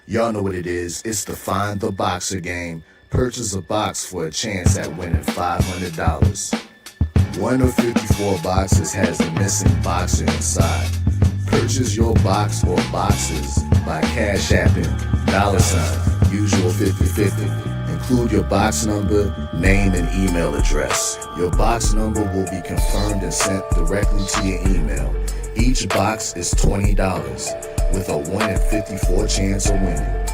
Y'all know what it is. It's the Find the Boxer game. Purchase a box for a chance at winning $500. One of 54 boxes has a missing boxer inside. Purchase your box or boxes by Cash Apping $usual 5050. Include your box number, name, and email address. Your box number will be confirmed and sent directly to your email. Each box is $20 with a 1 in 54 chance of winning.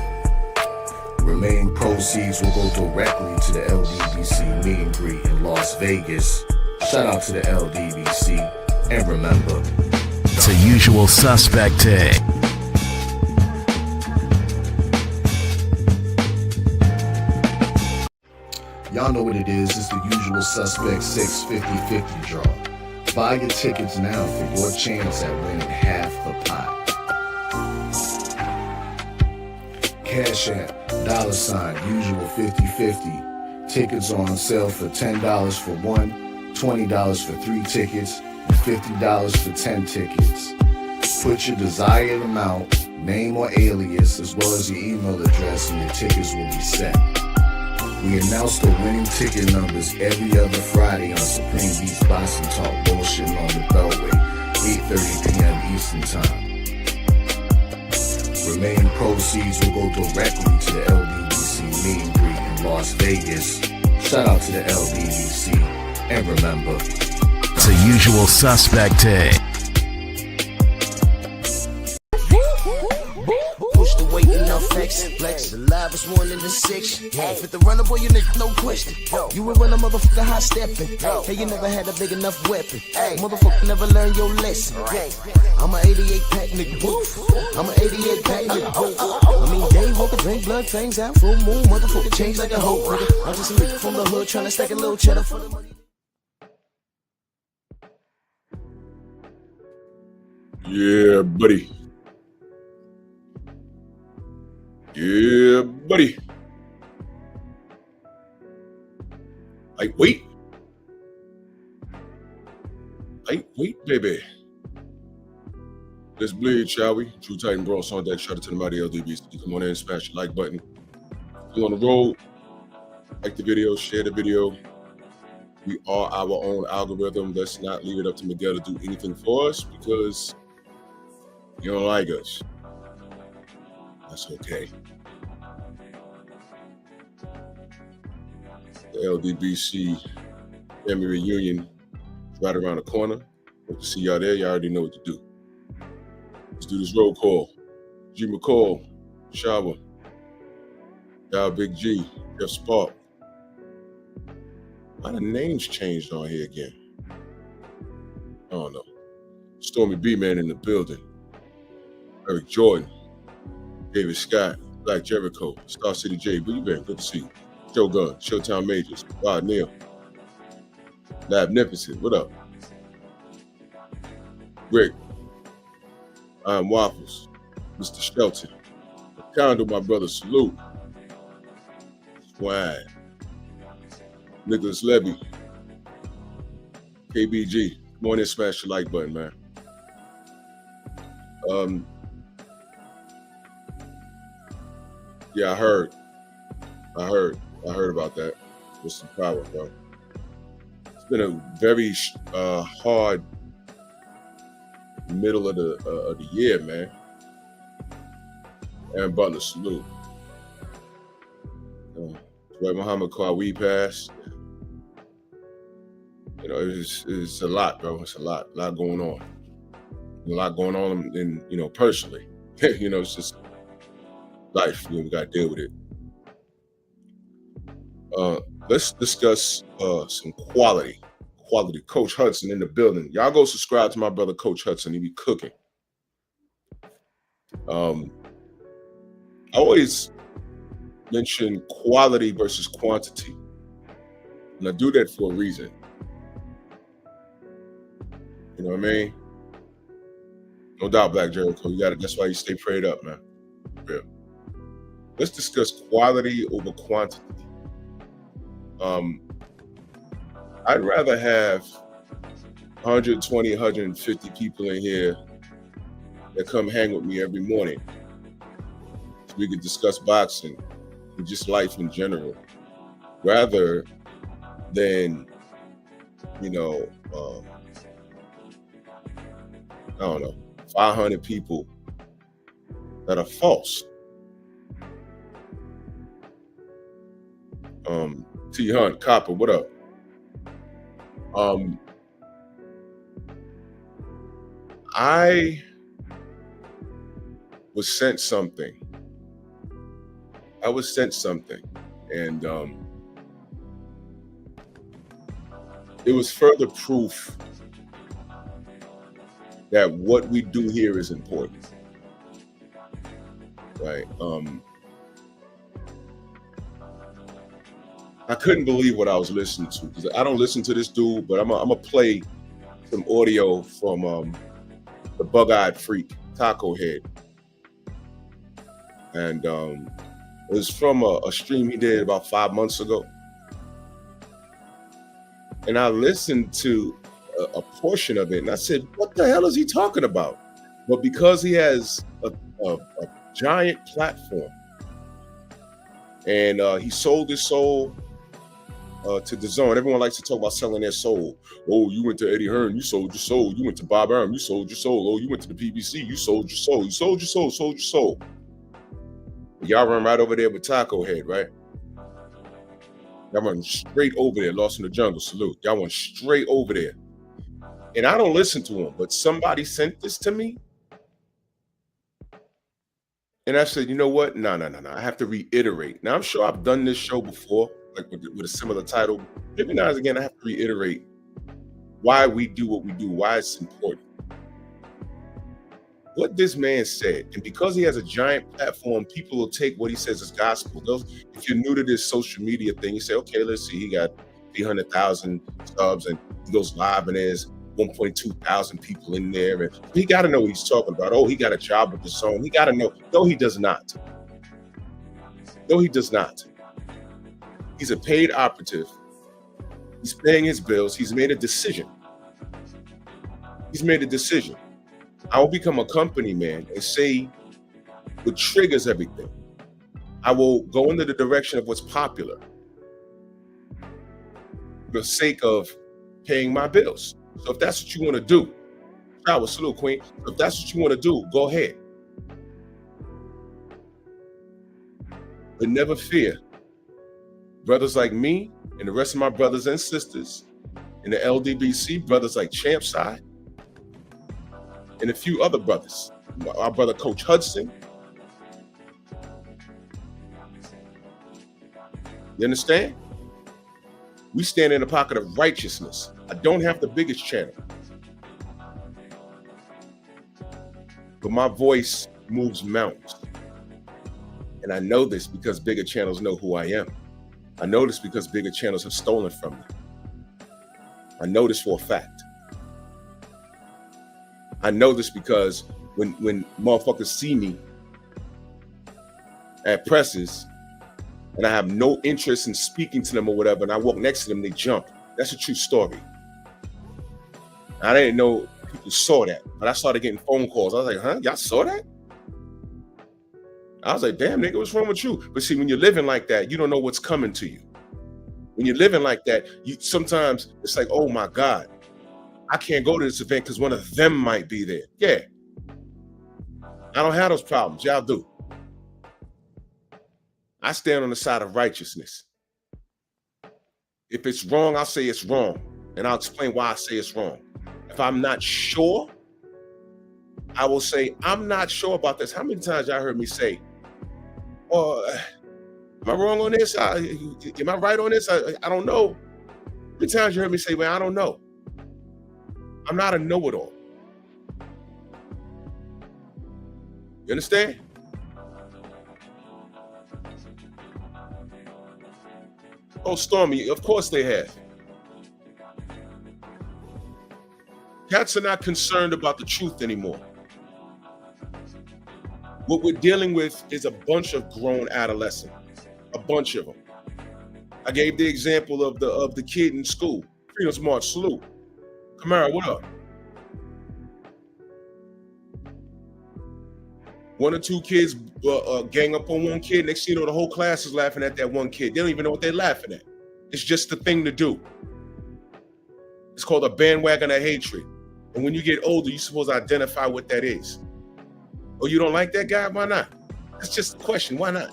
Remaining proceeds will go directly to the LDBC meet and greet in Las Vegas. Shout out to the LDBC, and remember, it's a usual suspect day. Y'all know what it is. It's the usual suspect 650-50 draw. Buy your tickets now for your chance at winning half the pot. Cash App, $usual 5050. Tickets are on sale for $10 for one, $20 for 3 tickets, and $50 for 10 tickets. Put your desired amount, name or alias, as well as your email address, and your tickets will be set. We announce the winning ticket numbers every other Friday on Supreme Beats Boxing Talk Bullshitting on the Beltway, 8:30 p.m. Eastern Time. Remaining proceeds will go directly to the LDBC meet and greet in Las Vegas. Shout out to the LDBC, and remember, it's a usual suspect day. Push the weight enough flex. The live is 1 in the 6. Fit the runner, boy, you nigga, no question. You would run a motherfucker high stepping. Hey, you never had a big enough weapon. Motherfucker never learned your lesson. I'm an 88 pack nigga. I'm an 88 pack nigga. I mean, day walker, drink blood, fangs out, full moon, motherfucker change like a hoe, nigga. I'm just a nigga from the hood trying to stack a little cheddar for the money. Yeah, buddy. Yeah, buddy. Wait, baby. Let's bleed, shall we? True Titan Bros on deck. Shout out to the mighty LDBC. Come on in, smash the like button. If you're on the road, like the video, share the video. We are our own algorithm. Let's not leave it up to Miguel to do anything for us because you don't like us. That's okay. The LDBC family reunion is right around the corner. Hope to see y'all there. Y'all already know what to do. Let's do this roll call. G McCall, Shawa, y'all Big G, Jeff Spark. A lot of names changed on here again. I don't know. Stormy B-Man in the building. Eric Jordan, David Scott, Black Jericho, Star City J, where you been? Good to see you. Joe Gunn, Showtime Majors, Rod Neal, Labnificent, what up? Rick, I'm Waffles, Mr. Shelton, Condo, my brother, salute. Swag, Nicholas Levy, KBG, come on in, smash the like button, man. Yeah, I heard about that. With some power, bro. It's been a very hard middle of the year, man. Aaron Butler, salute. Dwight Muhammad Kawhi passed. You know, it's a lot, bro. It's a lot going on. A lot going on in personally. You know, it's just life. You know, we got to deal with it. Let's discuss some quality. Coach Hudson in the building. Y'all go subscribe to my brother Coach Hudson. He be cooking. I always mention quality versus quantity, and I do that for a reason. You know what I mean? No doubt, Black Jericho. You got it. That's why you stay prayed up, man. Real. Let's discuss quality over quantity. I'd rather have 120, 150 people in here that come hang with me every morning so we could discuss boxing and just life in general, rather than, you know, I don't know, 500 people that are false. T Hunt, Copper, what up? I was sent something. And it was further proof that what we do here is important, right? I couldn't believe what I was listening to, because I don't listen to this dude, but I'm gonna play some audio from the Bug-Eyed Freak, Taco Head. And it was from a stream he did about 5 months ago. And I listened to a portion of it, and I said, what the hell is he talking about? But because he has a giant platform, and he sold his soul to DAZN. Everyone likes to talk about selling their soul. Oh, you went to Eddie Hearn, you sold your soul. You went to Bob Arum, you sold your soul. Oh, you went to the PBC, you sold your soul. You sold your soul, sold your soul. Y'all run right over there with Taco Head, right? Y'all run straight over there, Lost in the Jungle, salute. Y'all went straight over there. And I don't listen to him, but somebody sent this to me. And I said, you know what? No. I have to reiterate. Now, I'm sure I've done this show before, like with a similar title. Maybe now and again, I have to reiterate why we do what we do, why it's important. What this man said, and because he has a giant platform, people will take what he says as gospel. If you're new to this social media thing, you say, okay, let's see, he got 300,000 subs and he goes live and there's 1.2 thousand people in there. And he got to know what he's talking about. Oh, he got a job with the song. He got to know. No, he does not. No, he does not. He's a paid operative. He's paying his bills. He's made a decision. I will become a company man and say what triggers everything. I will go into the direction of what's popular for the sake of paying my bills. So if that's what you want to do, shower, salute, Queen. If that's what you want to do, go ahead. But never fear. Brothers like me and the rest of my brothers and sisters in the LDBC, brothers like Champside, and a few other brothers. Our brother Coach Hudson. You understand? We stand in the pocket of righteousness. I don't have the biggest channel, but my voice moves mountains. And I know this because bigger channels know who I am. I know this because bigger channels have stolen from me. I know this for a fact. I know this because when motherfuckers see me at presses and I have no interest in speaking to them or whatever, and I walk next to them, they jump. That's a true story. I didn't know people saw that, but I started getting phone calls. I was like, huh? Y'all saw that? I was like, damn, nigga, what's wrong with you? But see, when you're living like that, you don't know what's coming to you. When you're living like that, sometimes it's like, oh my God, I can't go to this event because one of them might be there. Yeah. I don't have those problems. Y'all do. I stand on the side of righteousness. If it's wrong, I'll say it's wrong. And I'll explain why I say it's wrong. If I'm not sure, I will say, I'm not sure about this. How many times y'all heard me say, oh, am I wrong on this? Am I right on this? I don't know. How many times you heard me say, well, I don't know. I'm not a know-it-all. You understand? Oh, Stormy, of course they have. Cats are not concerned about the truth anymore. What we're dealing with is a bunch of grown adolescents, a bunch of them. I gave the example of the kid in school. Freedom's March, salute. Kamara, what up? One or two kids gang up on one kid. Next thing you know, the whole class is laughing at that one kid. They don't even know what they're laughing at. It's just the thing to do. It's called a bandwagon of hatred. And when you get older, you're supposed to identify what that is. Oh, you don't like that guy? Why not? That's just the question. Why not?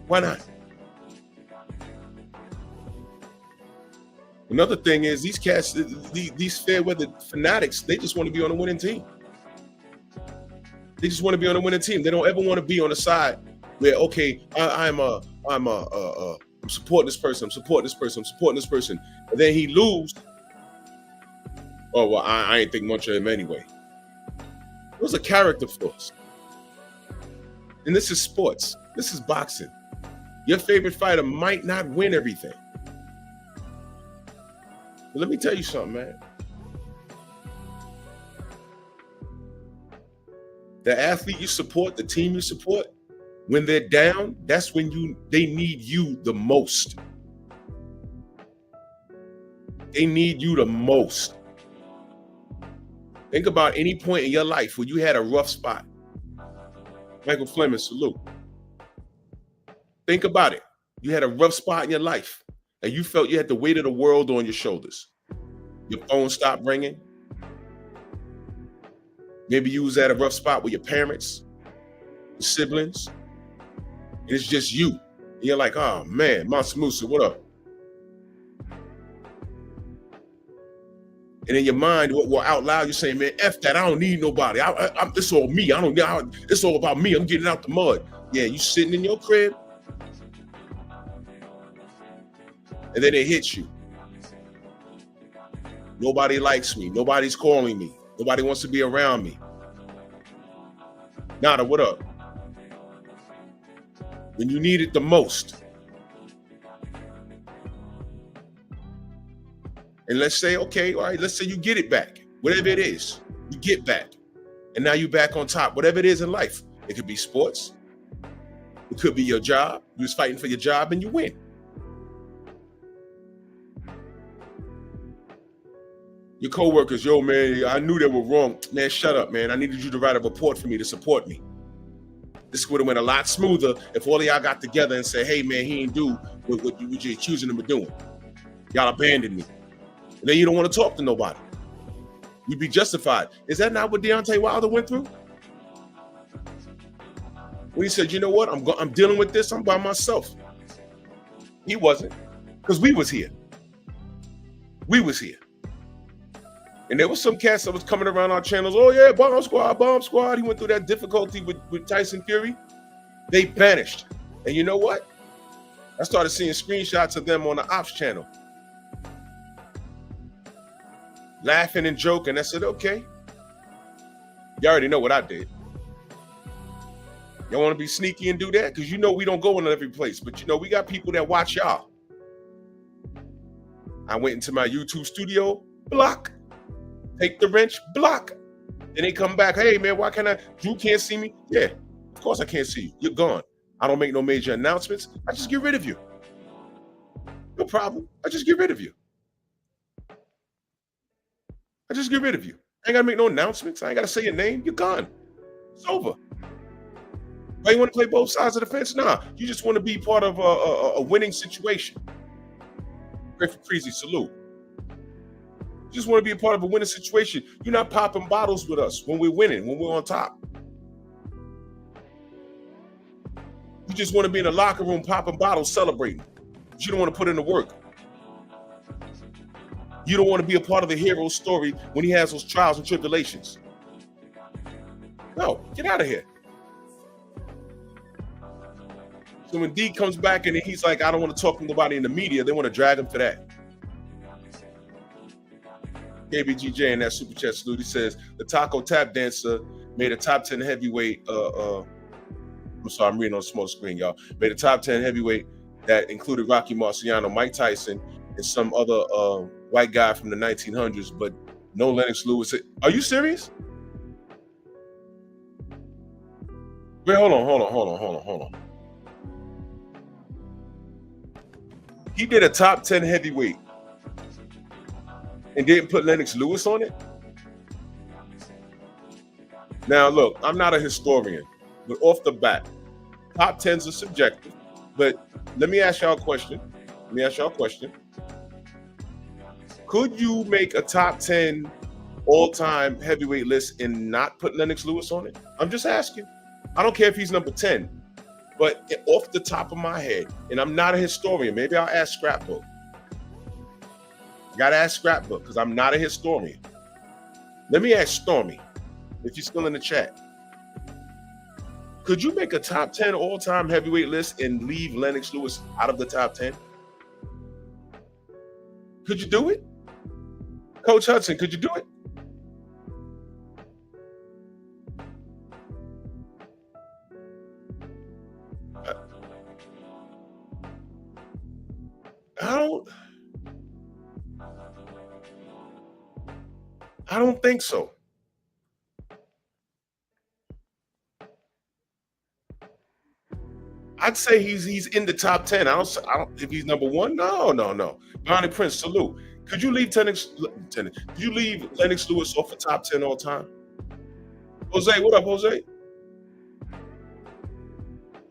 Why not? Another thing is these cats, these fair weather fanatics, they just want to be on a winning team. They just want to be on a winning team. They don't ever want to be on the side where, okay, I'm supporting this person, I'm supporting this person, I'm supporting this person. And then he lose. Oh, well, I ain't think much of him anyway. Those are character flaws. And this is sports. This is boxing. Your favorite fighter might not win everything. But let me tell you something, man. The athlete you support, the team you support, when they're down, that's when they need you the most. They need you the most. Think about any point in your life where you had a rough spot. Michael Fleming, salute. Think about it. You had a rough spot in your life and you felt you had the weight of the world on your shoulders. Your phone stopped ringing. Maybe you was at a rough spot with your parents, your siblings. And it's just you. And you're like, oh man, Monster Musa, what up? And in your mind, well, out loud, you're saying, man, F that, I don't need nobody. It's all me. It's all about me. I'm getting out the mud. Yeah, you sitting in your crib. And then it hits you. Nobody likes me. Nobody's calling me. Nobody wants to be around me. Nada, what up? When you need it the most. And let's say, okay, all right, let's say you get it back. Whatever it is, you get back. And now you're back on top. Whatever it is in life. It could be sports. It could be your job. You was fighting for your job and you win. Your coworkers, yo, man, I knew they were wrong. Man, shut up, man. I needed you to write a report for me to support me. This would have went a lot smoother if all of y'all got together and said, hey, man, he ain't do what you're accusing him of doing. Y'all abandoned me. And then you don't want to talk to nobody. You'd be justified. Is that not what Deontay Wilder went through? When he said, you know what, I'm dealing with this, I'm by myself. He wasn't, because we was here. We was here. And there was some cats that was coming around our channels. Oh yeah, Bomb Squad. He went through that difficulty with Tyson Fury. They vanished. And you know what? I started seeing screenshots of them on the Ops channel. Laughing and joking. I said, okay. You already know what I did. Y'all want to be sneaky and do that? Because you know we don't go in every place. But you know, we got people that watch y'all. I went into my YouTube studio, block. Take the wrench, block. Then they come back, hey man, why can't Drew can't see me? Yeah, of course I can't see you. You're gone. I don't make no major announcements. I just get rid of you. No problem. I just get rid of you. I just get rid of you. I ain't gotta make no announcements. I ain't gotta say your name. You're gone. It's over. Why you want to play both sides of the fence? Nah, you just want to be part of a winning situation. Griffin Creasy, salute. You just want to be a part of a winning situation. You're not popping bottles with us when we're winning, when we're on top. You just want to be in the locker room popping bottles, celebrating. But you don't want to put in the work. You don't want to be a part of the hero's story when he has those trials and tribulations. No, get out of here. So when D comes back and he's like, I don't want to talk to nobody in the media, they want to drag him for that. KBGJ in that super chat salute, he says, the Taco Tap Dancer made a top 10 heavyweight, I'm sorry, I'm reading on the small screen, y'all. Made a top 10 heavyweight that included Rocky Marciano, Mike Tyson, and some other white guy from the 1900s, but no Lennox Lewis. Are you serious? Wait, hold on. He did a top 10 heavyweight and didn't put Lennox Lewis on it? Now, look, I'm not a historian, but off the bat, top 10s are subjective. But let me ask y'all a question. Could you make a top 10 all-time heavyweight list and not put Lennox Lewis on it? I'm just asking. I don't care if he's number 10, but off the top of my head, and I'm not a historian, maybe I'll ask Scrapbook. Gotta ask Scrapbook because I'm not a historian. Let me ask Stormy, if you're still in the chat. Could you make a top 10 all-time heavyweight list and leave Lennox Lewis out of the top 10? Could you do it? Coach Hudson, could you do it? I don't think so. I'd say he's in the top 10. I don't if he's number 1. No. Bonnie Prince, salute. Could you leave Lennox Lewis off the top 10 all time? Jose, what up, Jose?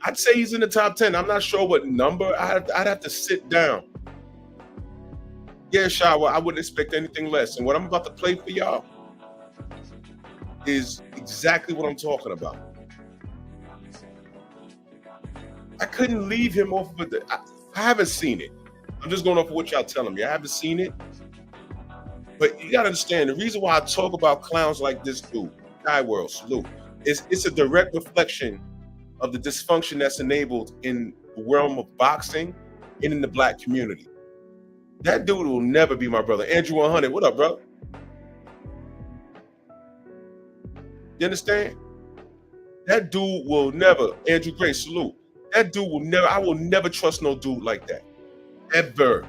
I'd say he's in the top 10. I'm not sure what number. I'd have to sit down. Yeah, Shawa, I wouldn't expect anything less. And what I'm about to play for y'all is exactly what I'm talking about. I couldn't leave him off of it. I haven't seen it. I'm just going off of what y'all telling me. I haven't seen it. But you got to understand, the reason why I talk about clowns like this dude, Guy World, salute, it's a direct reflection of the dysfunction that's enabled in the realm of boxing and in the black community. That dude will never be my brother. Andrew 100, what up, bro? You understand? That dude will never, Andrew Gray, salute. That dude will never, I will never trust no dude like that. Ever.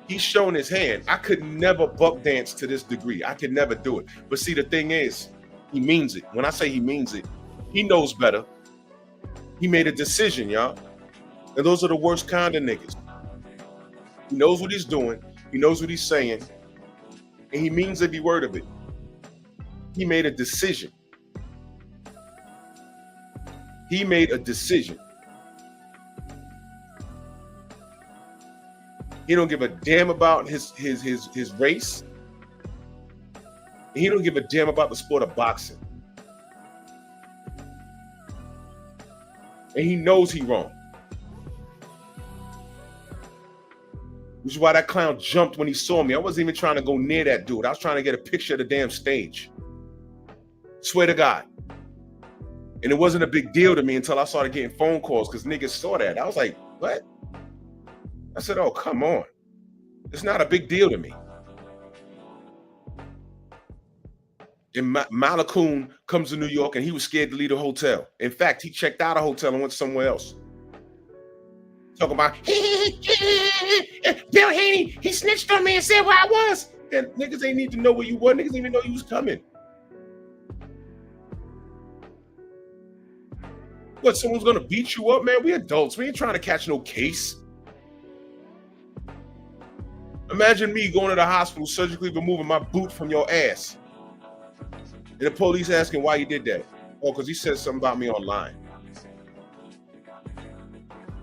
He's showing his hand. I could never buck dance to this degree. I could never do it. But see, the thing is, he means it. When I say he means it, he knows better. He made a decision, y'all. And those are the worst kind of niggas. He knows what he's doing. He knows what he's saying. And he means every word of it. He made a decision. He made a decision. He don't give a damn about his race. He don't give a damn about the sport of boxing. And he knows he wrong. Which is why that clown jumped when he saw me. I wasn't even trying to go near that dude. I was trying to get a picture of the damn stage. Swear to God. And it wasn't a big deal to me until I started getting phone calls because niggas saw that. I was like, what? I said, oh, come on. It's not a big deal to me. And Malakun comes to New York and he was scared to leave the hotel. In fact, he checked out a hotel and went somewhere else. Talking about, Bill Haney, he snitched on me and said where I was. And niggas ain't need to know where you were. Niggas didn't even know you was coming. What, someone's gonna beat you up, man? We adults. We ain't trying to catch no case. Imagine me going to the hospital, surgically removing my boot from your ass. And the police asking why you did that. Oh, because he said something about me online.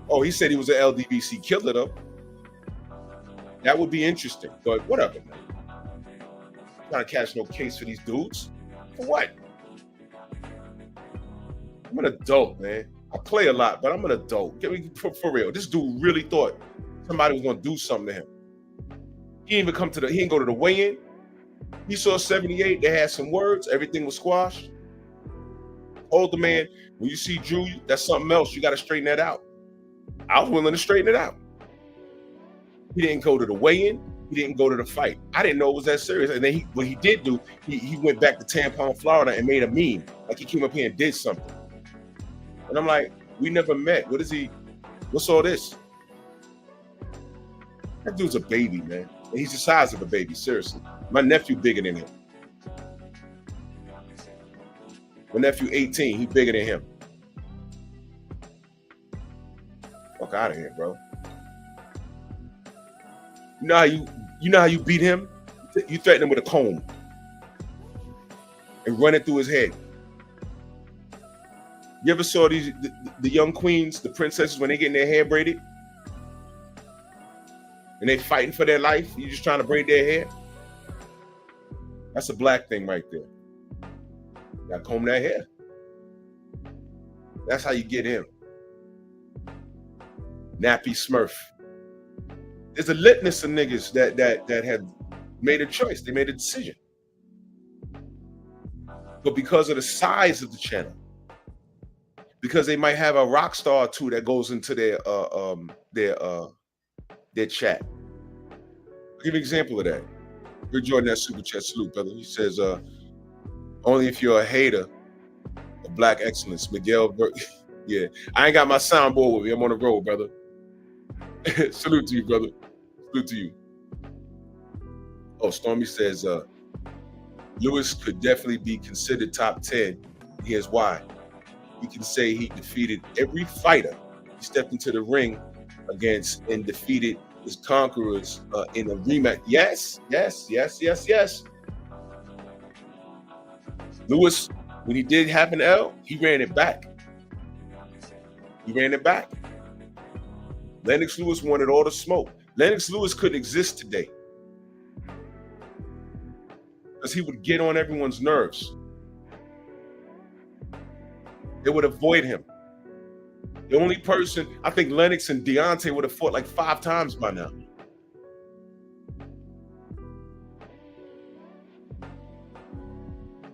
Oh, he said he was an LDVC killer, though. That would be interesting. But whatever, man. I'm trying to catch no case for these dudes. For what? I'm an adult, man. I play a lot, but I'm an adult. Get me for real. This dude really thought somebody was gonna do something to him. He didn't even come to he didn't go to the weigh-in. He saw 78, they had some words, everything was squashed. Told the man, when you see Drew, that's something else. You gotta straighten that out. I was willing to straighten it out. He didn't go to the weigh-in. He didn't go to the fight. I didn't know it was that serious. And then what he did do, he went back to Tampon, Florida and made a meme. Like he came up here and did something. And I'm like, we never met. What's all this? That dude's a baby, man. And he's the size of a baby, seriously. My nephew bigger than him. My nephew 18, he bigger than him. Fuck out of here, bro. You know how you beat him? You threaten him with a comb and run it through his head. You ever saw the young queens, the princesses, when they getting their hair braided? And they fighting for their life? You just trying to braid their hair? That's a black thing right there. You gotta comb that hair. That's how you get him. Nappy Smurf. There's a litness of niggas that have made a choice. They made a decision. But because of the size of the channel, because they might have a rock star or two that goes into their chat. I'll give you an example of that. Rick Jordan, that super chat, salute, brother. He says, only if you're a hater of black excellence. Miguel, yeah. I ain't got my soundboard with me. I'm on the road, brother. Salute to you, brother. Salute to you. Oh, Stormy says, Lewis could definitely be considered top 10. Here's why. We can say he defeated every fighter he stepped into the ring against and defeated his conquerors in a rematch. Yes. Lewis, when he did have an L, he ran it back. Lennox Lewis wanted all the smoke. Lennox Lewis couldn't exist today because he would get on everyone's nerves. They would avoid him. The only person, I think Lennox and Deontay would have fought like 5 times by now.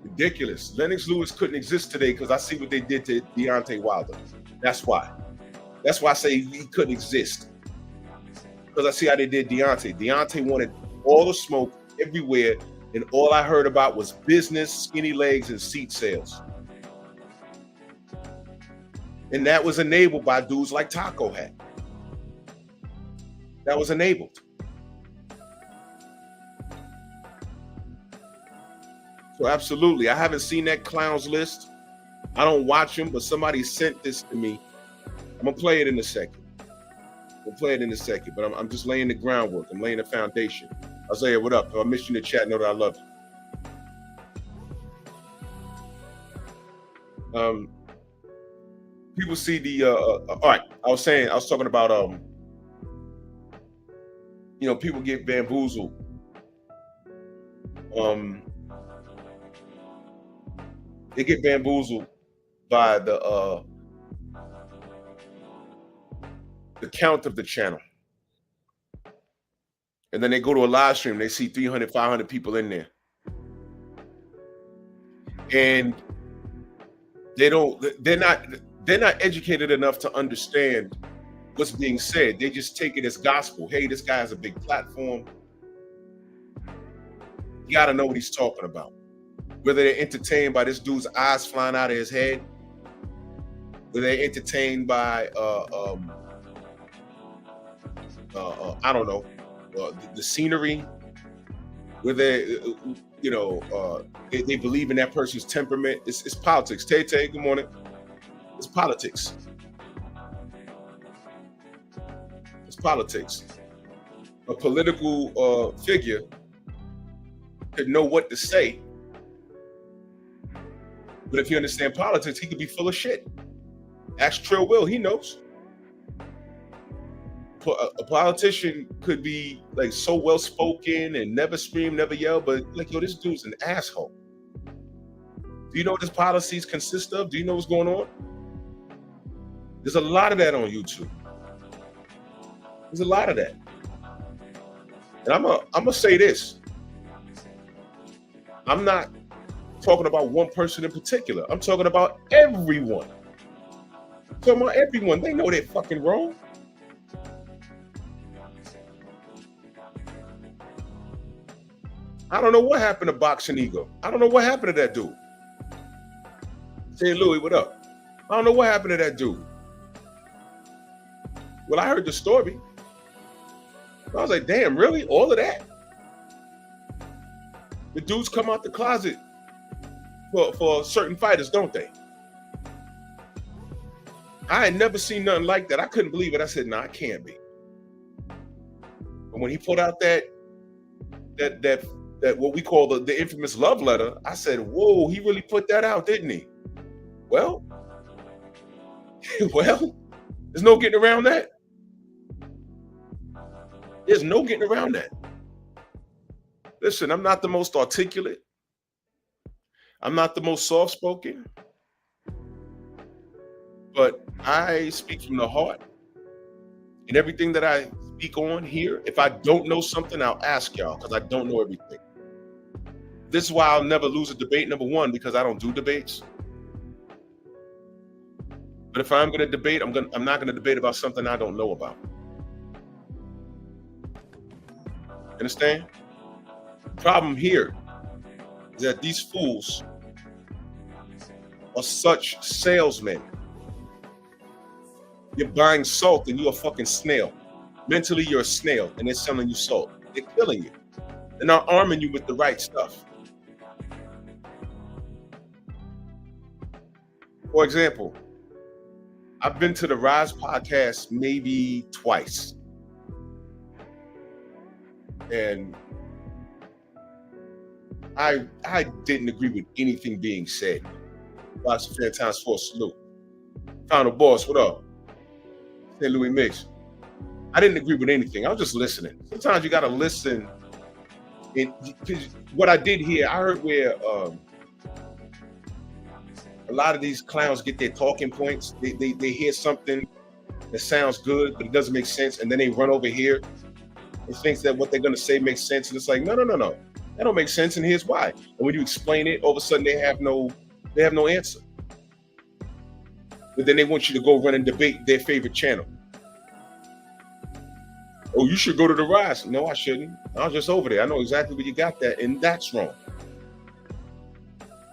Ridiculous. Lennox Lewis couldn't exist today because I see what they did to Deontay Wilder. That's why. That's why I say he couldn't exist. Because I see how they did Deontay. Deontay wanted all the smoke everywhere, and all I heard about was business, skinny legs, and seat sales. And that was enabled by dudes like Taco had. That was enabled. So absolutely, I haven't seen that clowns list. I don't watch them, but somebody sent this to me. I'm gonna play it in a second. But I'm just laying the groundwork. I'm laying the foundation. Isaiah, what up? If I missed you in the chat, know that I love you. People see the all right. I was talking about people get bamboozled. They get bamboozled by the count of the channel. And then they go to a live stream, they see 300, 500 people in there. And they're not educated enough to understand what's being said. They just take it as gospel. Hey, this guy has a big platform. You got to know what he's talking about. Whether they're entertained by this dude's eyes flying out of his head, whether they're entertained by, I don't know, the scenery, whether they believe in that person's temperament. It's politics. Tay, good morning. It's politics. It's politics. A political figure could know what to say, but if you understand politics, he could be full of shit. Ask Trill Will, he knows. A politician could be like so well spoken and never scream, never yell, but like, yo, this dude's an asshole. Do you know what his policies consist of? Do you know what's going on? There's a lot of that on YouTube. There's a lot of that. And I'm gonna say this. I'm not talking about one person in particular. I'm talking about everyone. I'm talking about everyone. They know they're fucking wrong. I don't know what happened to Boxing Ego. I don't know what happened to that dude. Say, Louis, what up? I don't know what happened to that dude. Well, I heard the story. I was like, damn, really? All of that? The dudes come out the closet for certain fighters, don't they? I had never seen nothing like that. I couldn't believe it. I said, nah, it can't be. But when he put out that that what we call the infamous love letter, I said, whoa, he really put that out, didn't he? Well, well, there's no getting around that. There's no getting around that. Listen, I'm not the most articulate. I'm not the most soft-spoken. But I speak from the heart. And everything that I speak on here, if I don't know something, I'll ask y'all because I don't know everything. This is why I'll never lose a debate, number one, because I don't do debates. But if I'm going to debate, I'm not going to debate about something I don't know about. Understand? The problem here is that these fools are such salesmen. You're buying salt and you're a fucking snail. Mentally, you're a snail and they're selling you salt. They're killing you. They're not arming you with the right stuff. For example, I've been to the Rise podcast maybe twice. And I didn't agree with anything being said. Boxing Fan Times 4 salute. Final boss, what up? St. Louis Mix. I didn't agree with anything. I was just listening. Sometimes you gotta listen. Because what I did here, I heard where a lot of these clowns get their talking points. They hear something that sounds good, but it doesn't make sense, and then they run over here and thinks that what they're gonna say makes sense, and it's like, no, that don't make sense, and here's why. And when you explain it, all of a sudden they have no answer. But then they want you to go run and debate their favorite channel. Oh, you should go to the Rise. No, I shouldn't. I was just over there. I know exactly where you got that, and that's wrong.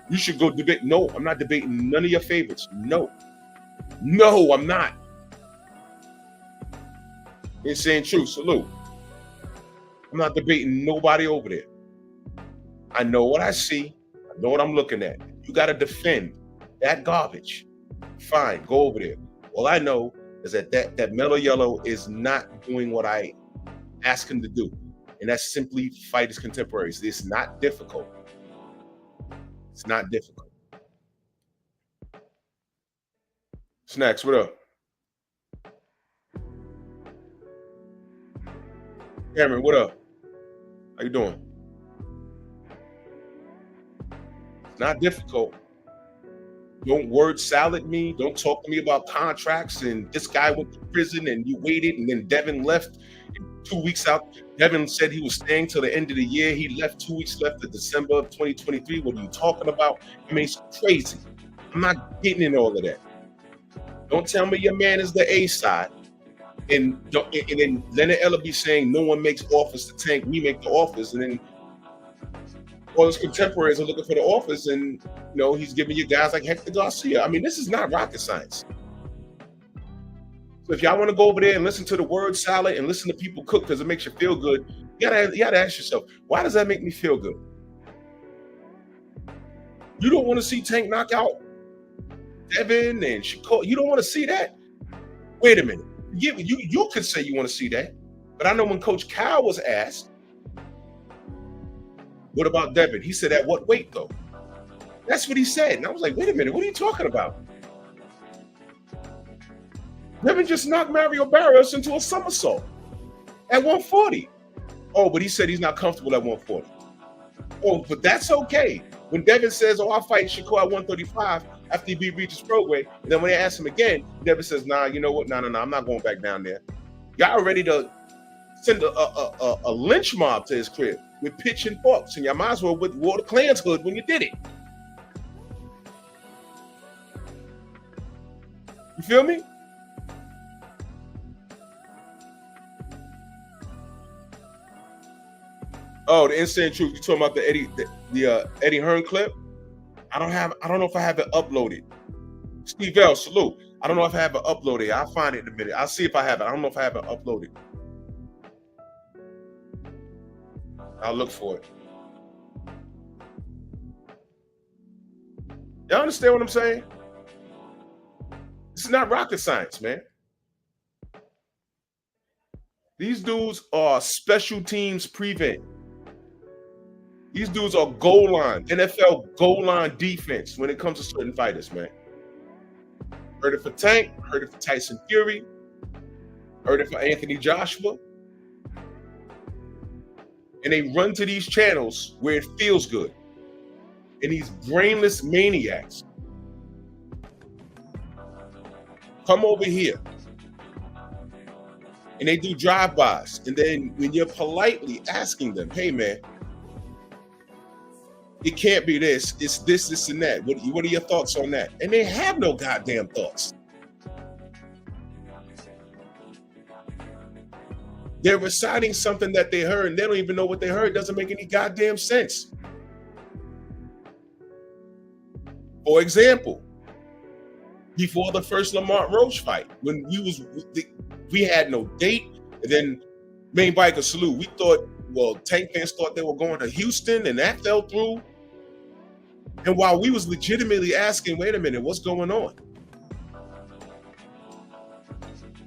You should go debate. No, I'm not debating none of your favorites. No, I'm not. Insane Truth, salute. I'm not debating nobody over there. I know what I see. I know what I'm looking at. You got to defend that garbage. Fine, go over there. All I know is that Mellow Yellow is not doing what I ask him to do. And that's simply fight his contemporaries. It's not difficult. It's not difficult. Snacks, what up? Cameron, what up? How you doing? It's not difficult. Don't word salad me. Don't talk to me about contracts and this guy went to prison and you waited and then Devin left 2 weeks out. Devin said he was staying till the end of the year. He left 2 weeks left of December of 2023. What are you talking about? I mean, it's crazy. I'm not getting in all of that. Don't tell me your man is the A side. And then Leonard Ellerby saying no one makes offers to Tank, we make the offers. And then all his contemporaries are looking for the office, and he's giving you guys like Hector Garcia. I mean, this is not rocket science. So if y'all want to go over there and listen to the word salad and listen to people cook because it makes you feel good, you gotta ask yourself, why does that make me feel good? You don't want to see Tank knock out Devin and Shakur. You don't want to see that. Wait a minute. You could say you want to see that, but I know when Coach Cal was asked, what about Devin? He said, at what weight, though? That's what he said. And I was like, wait a minute, what are you talking about? Devin just knocked Mario Barrios into a somersault at 140. Oh, but he said he's not comfortable at 140. Oh, but that's okay. When Devin says, I'll fight Shakur at 135 after he beat Regis Prograis, and then when they ask him again, Devin says, nah, you know what? No, I'm not going back down there. Y'all are ready to send a lynch mob to his crib with pitch and forks, and y'all might as well wore the Klan's hood when you did it. You feel me? Oh, the Insane Truth. You talking about the Eddie Hearn clip? I don't know if I have it uploaded. Steve L, salute. I don't know if I have it uploaded. I'll find it in a minute. I'll see if I have it. I don't know if I have it uploaded. I'll look for it. Y'all understand what I'm saying? This is not rocket science, man. These dudes are special teams prevent. These dudes are goal line, NFL goal line defense when it comes to certain fighters, man. Heard it for Tank, heard it for Tyson Fury, heard it for Anthony Joshua. And they run to these channels where it feels good. And these brainless maniacs come over here and they do drive-bys. And then when you're politely asking them, hey man, it can't be this, it's this, this, and that. What are your thoughts on that? And they have no goddamn thoughts. They're reciting something that they heard and they don't even know what they heard. It doesn't make any goddamn sense. For example, before the first Lamont Roach fight, when we had no date, and then Main Biker Salute, we thought, well, Tank fans thought they were going to Houston, and that fell through. And while we was legitimately asking, wait a minute, what's going on?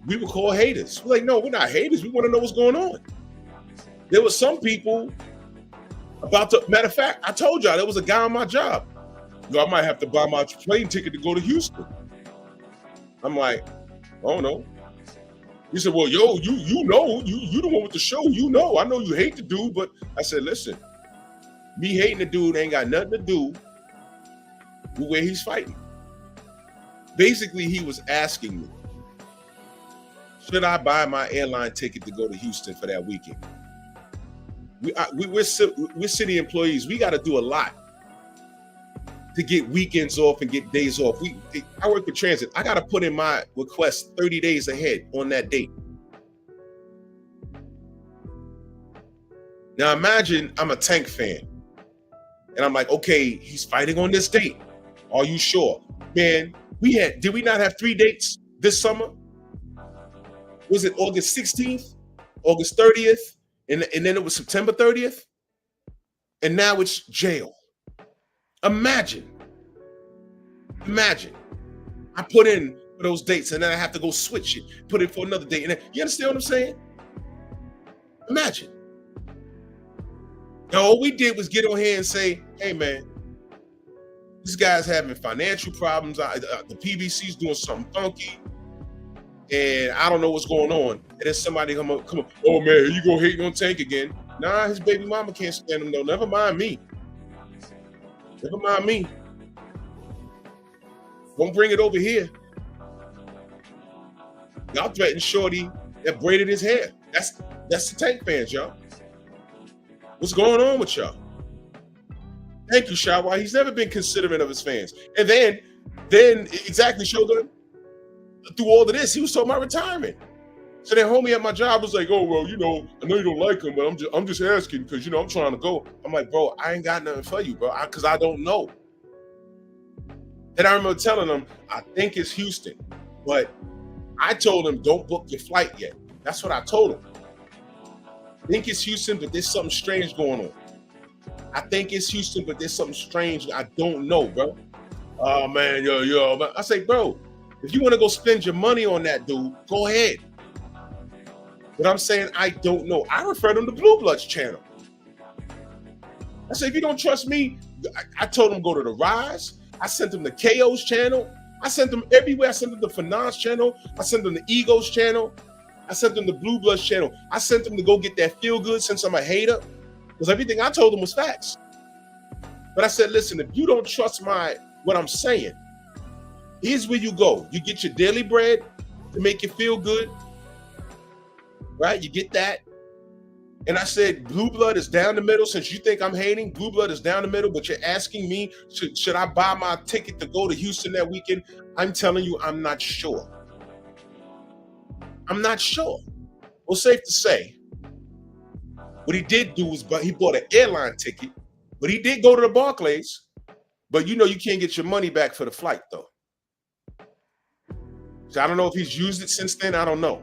We were called haters. We're like, no, we're not haters. We want to know what's going on. There were some people matter of fact, I told y'all there was a guy on my job. Yo, I might have to buy my plane ticket to go to Houston. I'm like, oh no. He said, well, yo, you know, you the one with the show, you know. I know you hate the dude, but I said, listen, me hating the dude ain't got nothing to do with where he's fighting. Basically, he was asking me, should I buy my airline ticket to go to Houston for that weekend? We're city employees. We got to do a lot to get weekends off and get days off. I work for transit. I got to put in my request 30 days ahead on that date. Now imagine I'm a Tank fan and I'm like, okay, he's fighting on this date. Are you sure? Man, did we not have 3 dates this summer? Was it August 16th, August 30th, and then it was September 30th? And now it's jail. Imagine. I put in for those dates and then I have to go switch it, put it for another date. And then, you understand what I'm saying? Imagine. Now, all we did was get on here and say, hey, man, this guy's having financial problems. The PBC's doing something funky. And I don't know what's going on. And then somebody come up, oh man, here you go hating on Tank again. Nah, his baby mama can't stand him though. Never mind me. Don't bring it over here. Y'all threatened Shorty that braided his hair. That's the Tank fans, y'all. What's going on with y'all? Thank you, Shawa. He's never been considerate of his fans. And then exactly, Shogun. Through all of this, he was talking about retirement. So then homie at my job was like, oh, well, you know, I know you don't like him, but I'm just asking because, you know, I'm trying to go. I'm like, bro, I ain't got nothing for you, bro, because I don't know. And I remember telling him, I think it's Houston, but I told him, don't book your flight yet. That's what I told him. I think it's Houston, but there's something strange going on. I think it's Houston, but there's something strange. I don't know, bro. Oh, man, yo. I say, bro, if you want to go spend your money on that dude, go ahead. But I'm saying I don't know. I referred him to Blue Bloods channel. I said, if you don't trust me, I told him go to the Rise. I sent him to KO's channel. I sent him everywhere. I sent him to Finance channel. I sent him to Ego's channel. I sent him to Blue Bloods channel. I sent him to go get that feel good since I'm a hater. Because everything I told him was facts. But I said, listen, if you don't trust what I'm saying, here's where you go. You get your daily bread to make you feel good, right? You get that. And I said, Blue Blood is down the middle. Since you think I'm hating, Blue Blood is down the middle, but you're asking me, should I buy my ticket to go to Houston that weekend? I'm telling you, I'm not sure. I'm not sure. Well, safe to say, what he did do was he bought an airline ticket, but he did go to the Barclays. But you know you can't get your money back for the flight, though. So I don't know if he's used it since then. I don't know.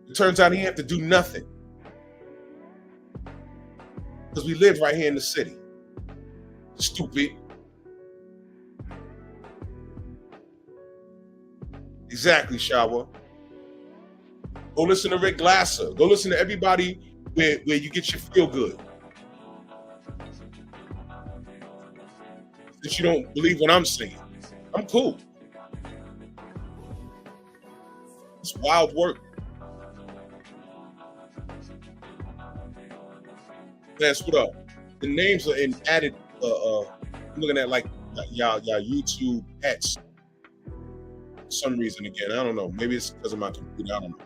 It turns out he had to do nothing. Because we live right here in the city. Stupid. Exactly, Shawa. Go listen to Rick Glasser. Go listen to everybody where you get your feel good. since you don't believe what I'm saying. I'm cool. It's wild work. That's what up. The names are in added. I'm looking at like y'all YouTube hats. For some reason again, I don't know. Maybe it's because of my computer. I don't know.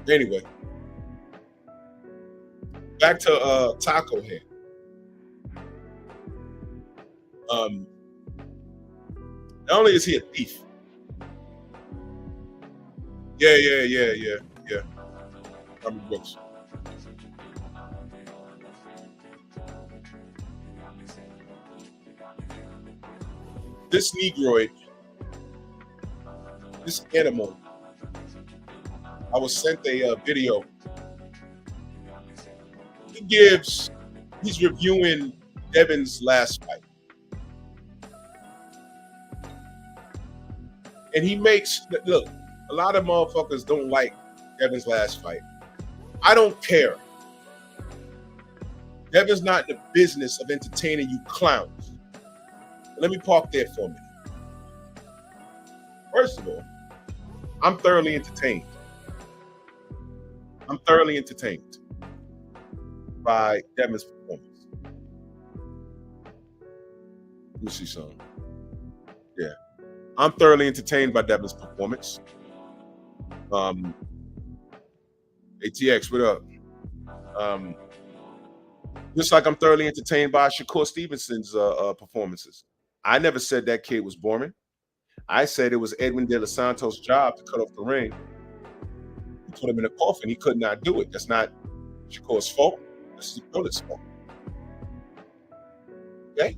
Anyway, back to Taco Head. Not only is he a thief. Yeah. Robert Brooks. This Negroid, this animal, I was sent a video. He's reviewing Devin's last fight. And he makes, look, a lot of motherfuckers don't like Devin's last fight. I don't care. Devin's not in the business of entertaining you clowns. Let me park there for a minute. First of all, I'm thoroughly entertained. I'm thoroughly entertained by Devin's performance. Let me see something. Yeah. I'm thoroughly entertained by Devin's performance. ATX, what up? Just like I'm thoroughly entertained by Shakur Stevenson's performances. I never said that kid was boring. I said it was Edwin De Los Santos' job to cut off the ring. He put him in a coffin. He could not do it. That's not Shakur's fault. That's his opponent's fault. Okay?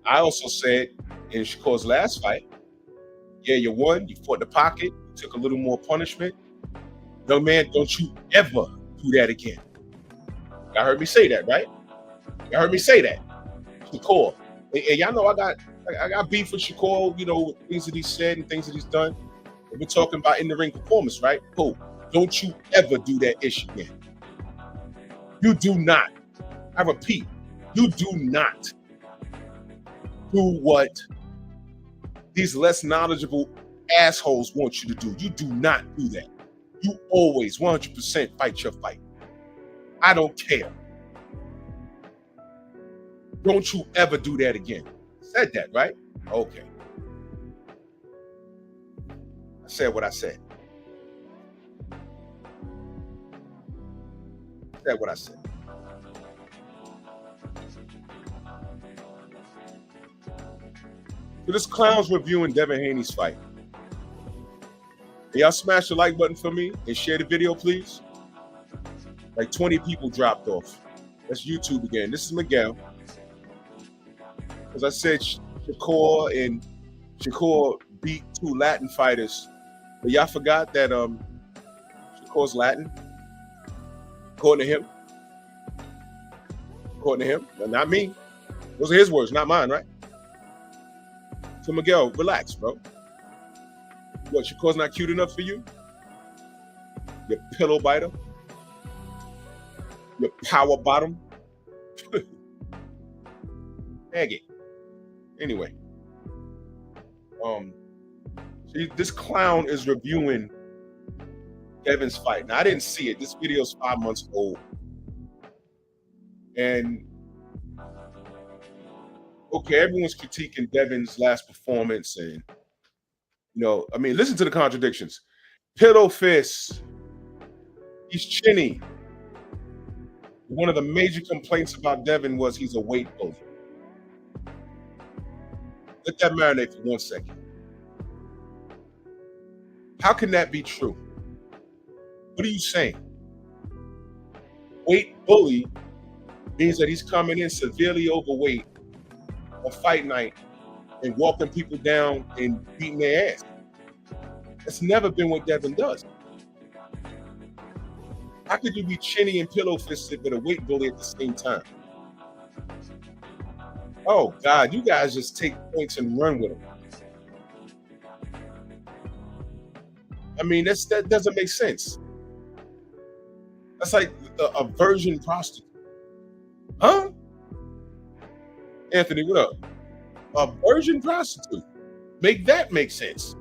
I also said in Shakur's last fight, yeah, you won. You fought the pocket. You took a little more punishment. Young man, don't you ever do that again. Y'all heard me say that, right? Y'all heard me say that. Shakur. And y'all know I got beef with Shakur, you know, things that he said and things that he's done. And we're talking about in the ring performance, right? Cool. Don't you ever do that issue again. You do not. I repeat, you do not do what these less knowledgeable assholes want you to do. You do not do that. You always 100% fight your fight. I don't care. Don't you ever do that again. Said that, right? Okay. I said what I said. Said what I said. So this clown's reviewing Devin Haney's fight. Can y'all smash the like button for me and share the video, please? Like 20 people dropped off. That's YouTube again. This is Miguel. As I said, Shakur beat 2 Latin fighters. But y'all forgot that Shakur's Latin. According to him. Not me. Those are his words, not mine, right? So Miguel, relax, bro. What, Shakur's not cute enough for you? You pillow biter? You power bottom? Aggie. Anyway. See, this clown is reviewing Devin's fight. Now, I didn't see it. This video is 5 months old. And okay, everyone's critiquing Devin's last performance, and you know, I mean, listen to the contradictions. Pillow fist. He's chinny. One of the major complaints about Devin was he's a weight bully. Let that marinate for 1 second. How can that be true? What are you saying? Weight bully means that he's coming in severely overweight on fight night and walking people down and beating their ass. That's never been what Devin does. How could you be chinny and pillow fisted with a weight bully at the same time? Oh God, you guys just take points and run with them. I mean, that doesn't make sense. That's like a virgin prostitute. Huh? Anthony, what up? A virgin prostitute. Make that make sense.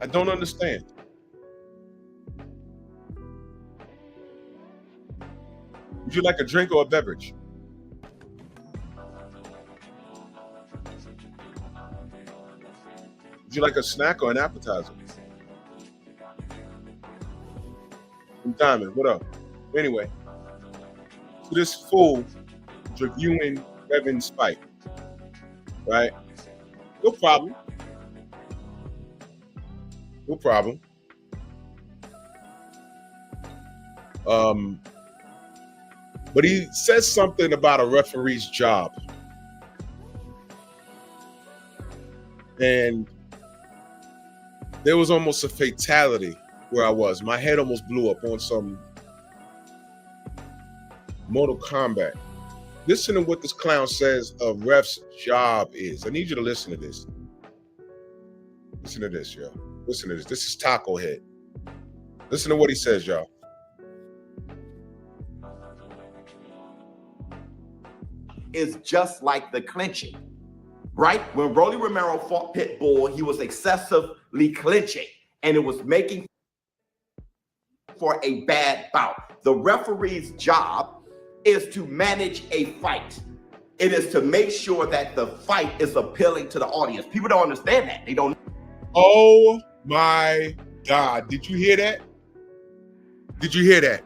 I don't understand. Would you like a drink or a beverage? Would you like a snack or an appetizer? Diamond, what up? Anyway, so this fool is reviewing Kevin's fight, right? No problem. No problem. But he says something about a referee's job. And there was almost a fatality where I was. My head almost blew up on some Mortal Kombat. Listen to what this clown says a ref's job is. I need you to listen to this. Listen to this, yo. Listen to this. This is Taco Head. Listen to what he says, y'all. Is just like the clinching, right? When Rolly Romero fought Pitbull, he was excessively clinching, and it was making for a bad bout. The referee's job is to manage a fight. It is to make sure that the fight is appealing to the audience. People don't understand that. They don't. Oh my God. Did you hear that? Did you hear that?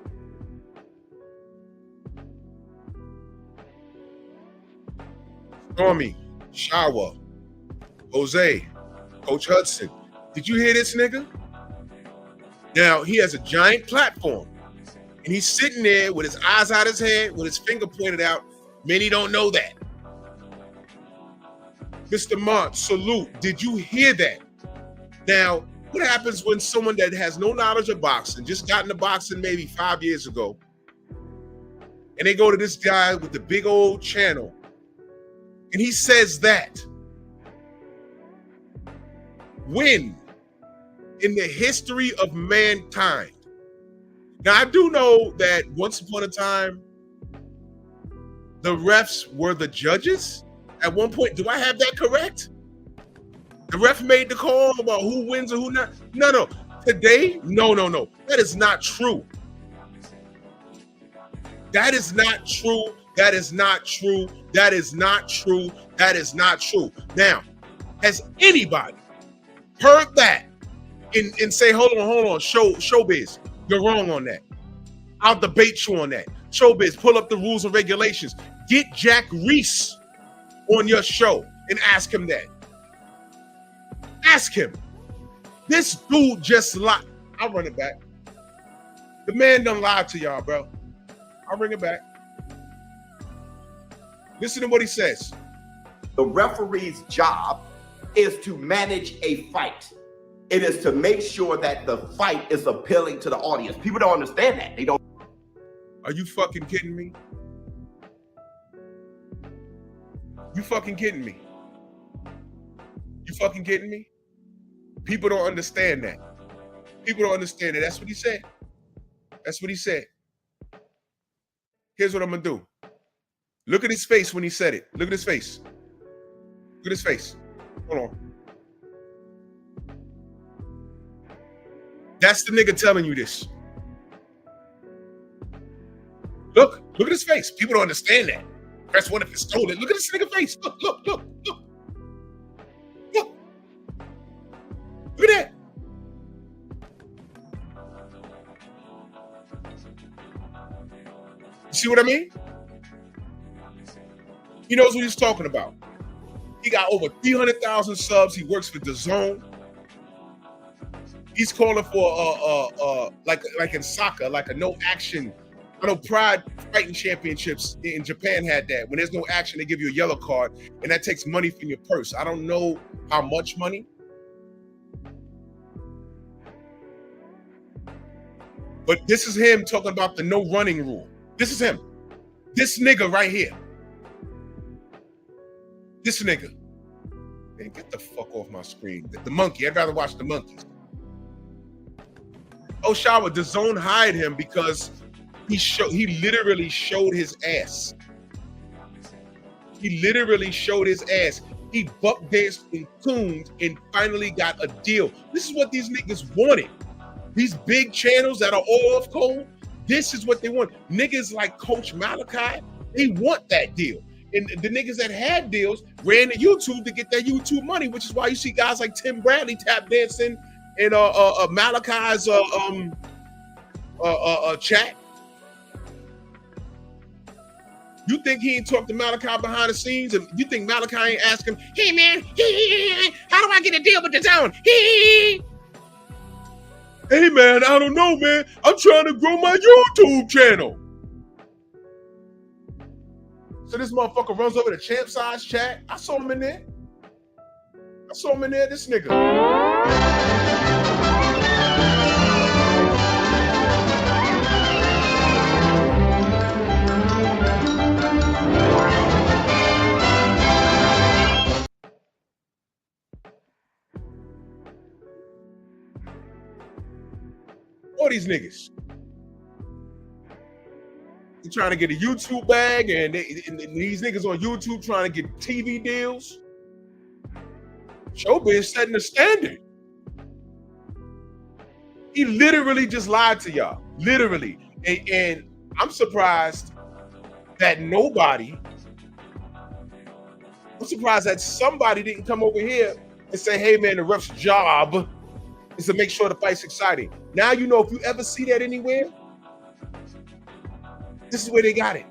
Stormy, Shawa, Jose, Coach Hudson. Did you hear this nigga? Now, he has a giant platform, and he's sitting there with his eyes out his head, with his finger pointed out. Many don't know that. Mr. Mont, salute. Did you hear that? Now, what happens when someone that has no knowledge of boxing, just got into boxing maybe 5 years ago, and they go to this guy with the big old channel, and he says that? When in the history of mankind? Now, I do know that once upon a time, the refs were the judges. At one point, do I have that correct? The ref made the call about who wins and who not. No. Today, no. That is not true. That is not true. That is not true. That is not true. That is not true. Now, has anybody heard that and say, hold on, Showbiz, you're wrong on that. I'll debate you on that. Showbiz, pull up the rules and regulations. Get Jack Reese on your show and ask him that. Ask him. This dude just lied. I'll run it back. The man done lied to y'all, bro. I'll bring it back. Listen to what he says. The referee's job is to manage a fight. It is to make sure that the fight is appealing to the audience. People don't understand that. They don't. Are you fucking kidding me? You fucking kidding me? You fucking kidding me? People don't understand that. People don't understand it. That's what he said. That's what he said. Here's what I'm gonna do. Look at his face when he said it. Look at his face. Look at his face. Hold on. That's the nigga telling you this. Look at his face. People don't understand that. Press one if it's stolen. Look at this nigga face. Look. Look at that. You see what I mean? He knows what he's talking about. He got over 300,000 subs. He works for DAZN. He's calling for like in soccer, like a no action. I know Pride Fighting Championships in Japan had that. When there's no action, they give you a yellow card, and that takes money from your purse. I don't know how much money. But this is him talking about the no running rule. This is him. This nigga right here. This nigga. Man, get the fuck off my screen. The monkey. I'd rather watch the monkeys. Oh, Shawa, DAZN hired him because He literally showed his ass. He literally showed his ass. He buck danced in tunes and finally got a deal. This is what these niggas wanted. These big channels that are all off code, this is what they want. Niggas like Coach Malachi, they want that deal. And the niggas that had deals ran to YouTube to get that YouTube money, which is why you see guys like Tim Bradley tap dancing in Malachi's chat. You think he ain't talked to Malachi behind the scenes? And you think Malachi ain't ask him, hey man, how do I get a deal with the zone? Hey man, I don't know, man. I'm trying to grow my YouTube channel. So this motherfucker runs over to Champ Size chat. I saw him in there. This nigga. All these niggas. They're trying to get a YouTube bag, and these niggas on YouTube trying to get TV deals. Showbiz setting the standard. He literally just lied to y'all. Literally. And I'm surprised that somebody didn't come over here and say, hey man, the ref's job is to make sure the fight's exciting. Now you know if you ever see that anywhere, this is where they got it.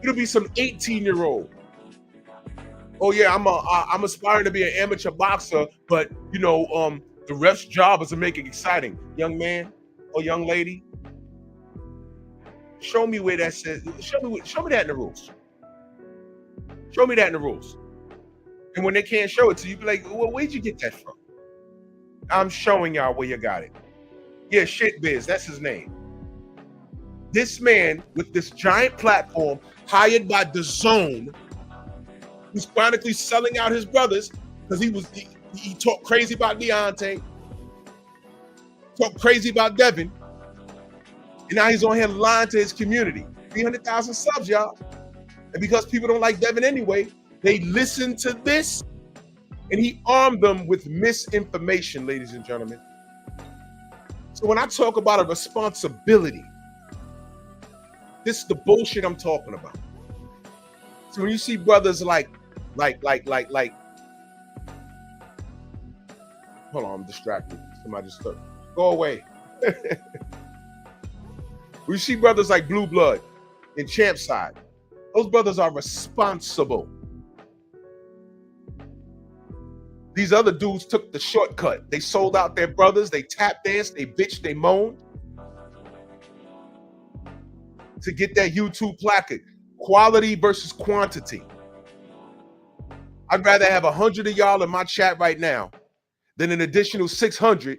It'll be some 18-year-old. Oh yeah, I'm aspiring to be an amateur boxer, but you know, the ref's job is to make it exciting. Young man or young lady, show me where that says. Show me that in the rules. Show me that in the rules. And when they can't show it to you, be like, well, where'd you get that from? I'm showing y'all where you got it. Yeah, Shitbiz, that's his name. This man with this giant platform hired by DAZN, who's chronically selling out his brothers because he talked crazy about Deontay, talked crazy about Devin, and now he's on here lying to his community. 300,000 subs, y'all. And because people don't like Devin anyway, they listen to this, and he armed them with misinformation, ladies and gentlemen. So when I talk about a responsibility, this is the bullshit I'm talking about. So when you see brothers like, hold on, I'm distracted. Somebody just go away. We see brothers like Blue Blood and Champ Side. Those brothers are responsible. These other dudes took the shortcut. They sold out their brothers. They tap danced. They bitched. They moaned to get that YouTube placard. Quality versus quantity. I'd rather have 100 of y'all in my chat right now than an additional 600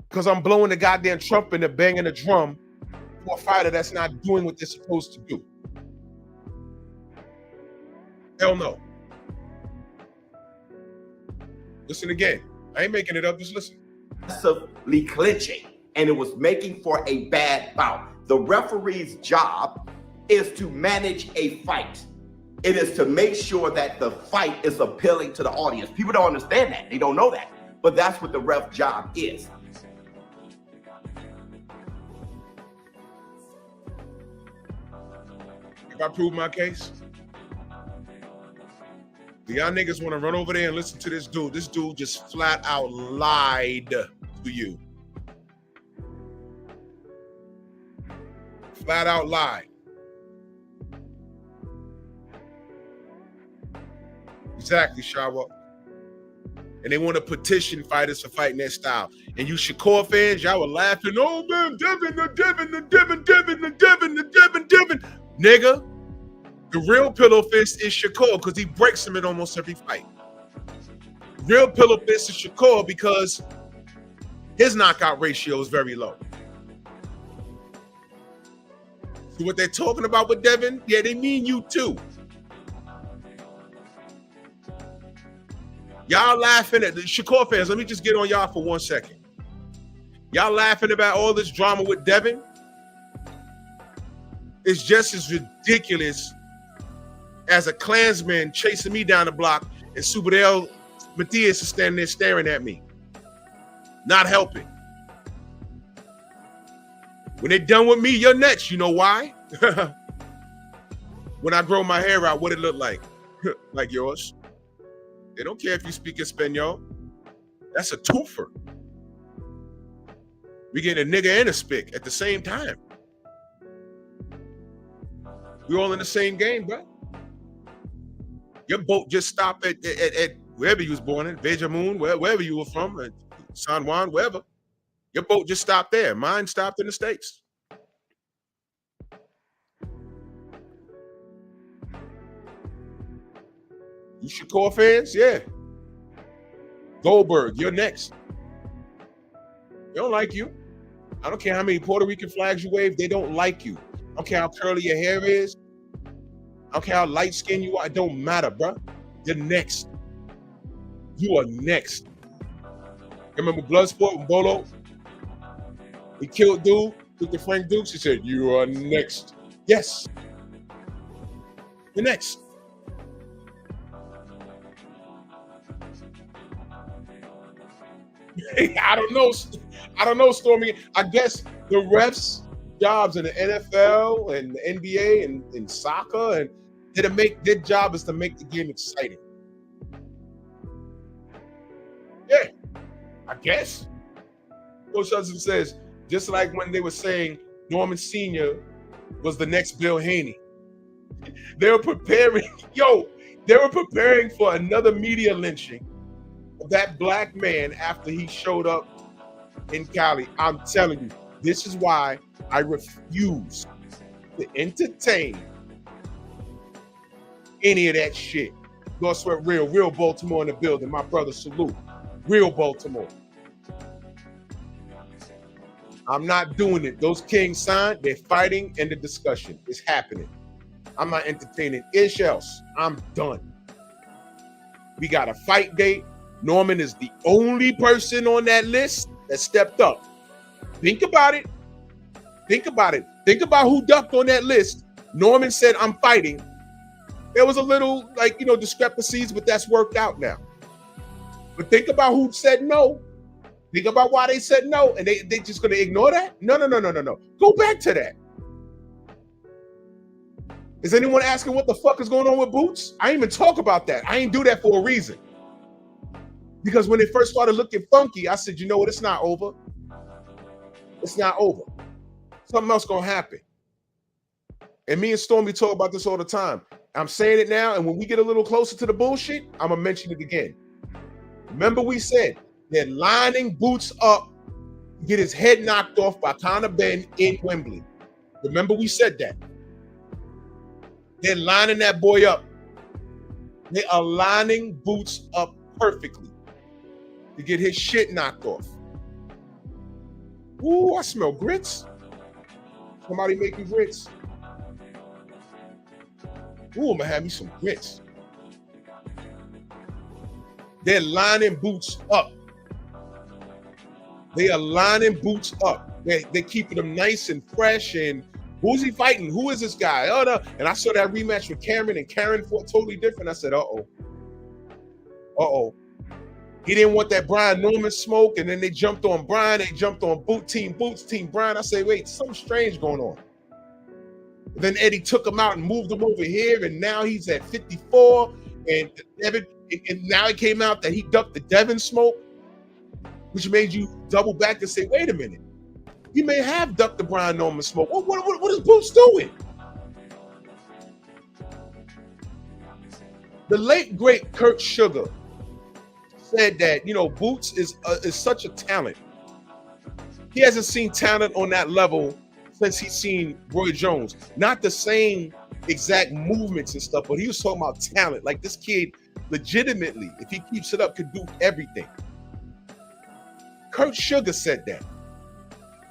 because I'm blowing the goddamn trumpet and banging the drum for a fighter that's not doing what they're supposed to do. Hell no. Listen again. I ain't making it up. Just listen. Aggressively clinching, and it was making for a bad bout. The referee's job is to manage a fight. It is to make sure that the fight is appealing to the audience. People don't understand that. They don't know that. But that's what the ref job is. If I prove my case, do y'all niggas want to run over there and listen to this dude? This dude just flat out lied to you. Flat out lied. Exactly, Shawa. And they want to petition fighters for fighting their style. And you Shakur fans, y'all were laughing. Oh man, Devin. Nigga, the real pillow fist is Shakur because he breaks him in almost every fight. Real pillow fist is Shakur because his knockout ratio is very low. So what they're talking about with Devin, yeah, they mean you too. Y'all laughing at the Shakur fans. Let me just get on y'all for 1 second. Y'all laughing about all this drama with Devin. is just as ridiculous as a Klansman chasing me down the block and Superdale Matthias is standing there staring at me, not helping. When they're done with me, you're next. You know why? When I grow my hair out, what it look like? Like yours. They don't care if you speak Espanol. That's a twofer. We get a nigga and a spick at the same time. We all in the same game, bro. Your boat just stopped at wherever you was born in, Vejamoon, wherever you were from, San Juan, wherever. Your boat just stopped there. Mine stopped in the States. You Shakur fans? Yeah. Goldberg, you're next. They don't like you. I don't care how many Puerto Rican flags you wave. They don't like you. I don't care how curly your hair is. I don't care how light skinned you are. It don't matter, bro. You're next. You are next. Remember Bloodsport and Bolo? He killed dude, took the Frank Dukes. He said, "You are next." Yes. You're next. I don't know, Stormy. I guess the refs' jobs in the NFL and the NBA and in soccer and their job is to make the game exciting. Yeah, I guess. Coach Hudson says, just like when they were saying Norman Sr. was the next Bill Haney. They were preparing for another media lynching of that black man after he showed up in Cali. I'm telling you, this is why I refuse to entertain any of that shit. Go sweat real Baltimore in the building. My brother, salute. Real Baltimore. I'm not doing it. Those Kings signed, they're fighting, and the discussion is happening. I'm not entertaining ish else. I'm done. We got a fight date. Norman is the only person on that list that stepped up. Think about it. Think about it. Think about who ducked on that list. Norman said, "I'm fighting." There was a little, discrepancies, but that's worked out now. But think about who said no. Think about why they said no, and they just gonna ignore that? No. Go back to that. Is anyone asking what the fuck is going on with Boots? I ain't even talk about that. I ain't do that for a reason. Because when they first started looking funky, I said, you know what? It's not over. It's not over. Something else gonna happen. And me and Stormy talk about this all the time. I'm saying it now, and when we get a little closer to the bullshit, I'm gonna mention it again. Remember we said they're lining Boots up to get his head knocked off by Conor Benn in Wembley. Remember we said that. They're lining that boy up. They are lining Boots up perfectly to get his shit knocked off. Ooh, I smell grits. Somebody making grits. Ooh, I'm gonna have me some grits. They're lining Boots up. They are lining Boots up. They're keeping them nice and fresh. And who's he fighting? Who is this guy? Oh no! And I saw that rematch with Cameron, and Cameron fought totally different. I said, uh-oh. He didn't want that Brian Norman smoke, and then they jumped on Brian. They jumped on Boots, Team Brian. I said, wait, something strange going on. And then Eddie took him out and moved him over here, and now he's at 54. And now it came out that he ducked the Devin smoke, which made you double back and say, wait a minute. He may have ducked the Brian Norman smoke. What is Boots doing? The late, great Kurt Sugar said that, Boots is such a talent. He hasn't seen talent on that level since he's seen Roy Jones. Not the same exact movements and stuff, but he was talking about talent. Like this kid, legitimately, if he keeps it up, could do everything. Kurt Sugar said that.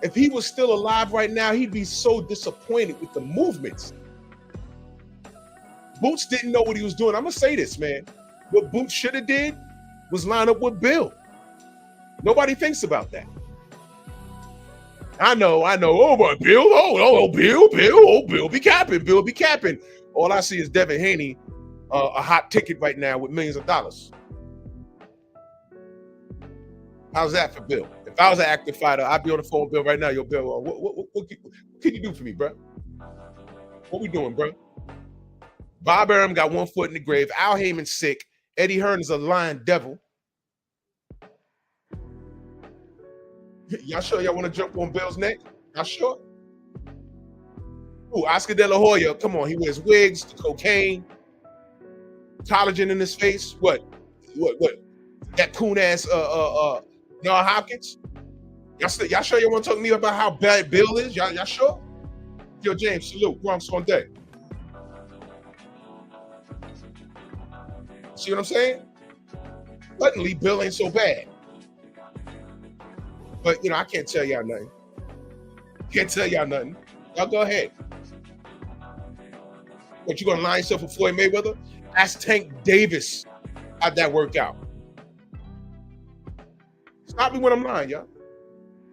If he was still alive right now, he'd be so disappointed with the movements. Boots didn't know what he was doing. I'm gonna say this, man. What Boots should have did was line up with Bill. Nobody thinks about that. I know. Oh, but Bill. Bill be capping. All I see is Devin Haney, a hot ticket right now with millions of dollars. How's that for Bill? If I was an active fighter, I'd be on the phone with Bill right now. Yo, Bill, what can you do for me, bro? What we doing, bro? Bob Arum got one foot in the grave. Al Heyman's sick. Eddie Hearn is a lying devil. Y'all sure y'all want to jump on Bill's neck? Y'all sure? Ooh, Oscar De La Hoya. Come on, he wears wigs, the cocaine, collagen in his face. What? That coon ass Noah Hopkins. Y'all sure you want to talk to me about how bad Bill is? Y'all sure? Yo, James, salute. Bronx on deck. See what I'm saying? Suddenly, Bill ain't so bad. But, I can't tell y'all nothing. Y'all go ahead. What, you going to line yourself with Floyd Mayweather? Ask Tank Davis how'd that work out. Stop me when I'm lying, y'all.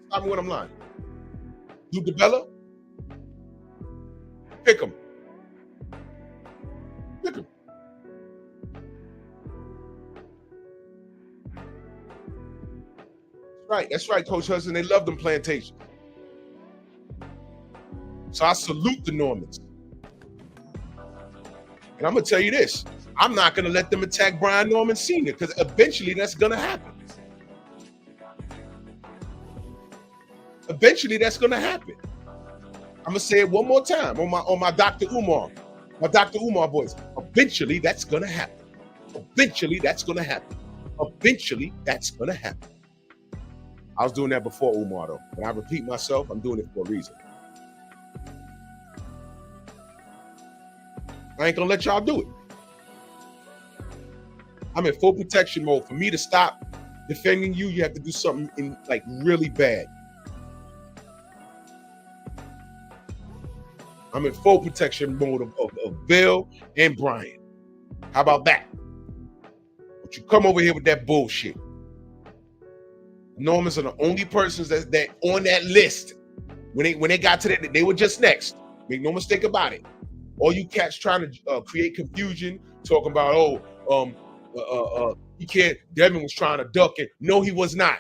Stop me when I'm lying. Duke DeBella? Pick him. That's right, Coach Hudson. They love them plantations. So I salute the Normans. And I'm going to tell you this. I'm not going to let them attack Brian Norman Sr. because eventually that's going to happen. I'm going to say it one more time on my Dr. Umar. My Dr. Umar voice. Eventually that's going to happen. I was doing that before Umar, though. When I repeat myself, I'm doing it for a reason. I ain't gonna let y'all do it. I'm in full protection mode. For me to stop defending you, you have to do something really bad. I'm in full protection mode of Bill and Brian. How about that? Don't you come over here with that bullshit. Normans are the only persons that on that list. When they got to that, they were just next. Make no mistake about it. All you cats trying to create confusion, talking about he can't. Devin was trying to duck it. No, he was not.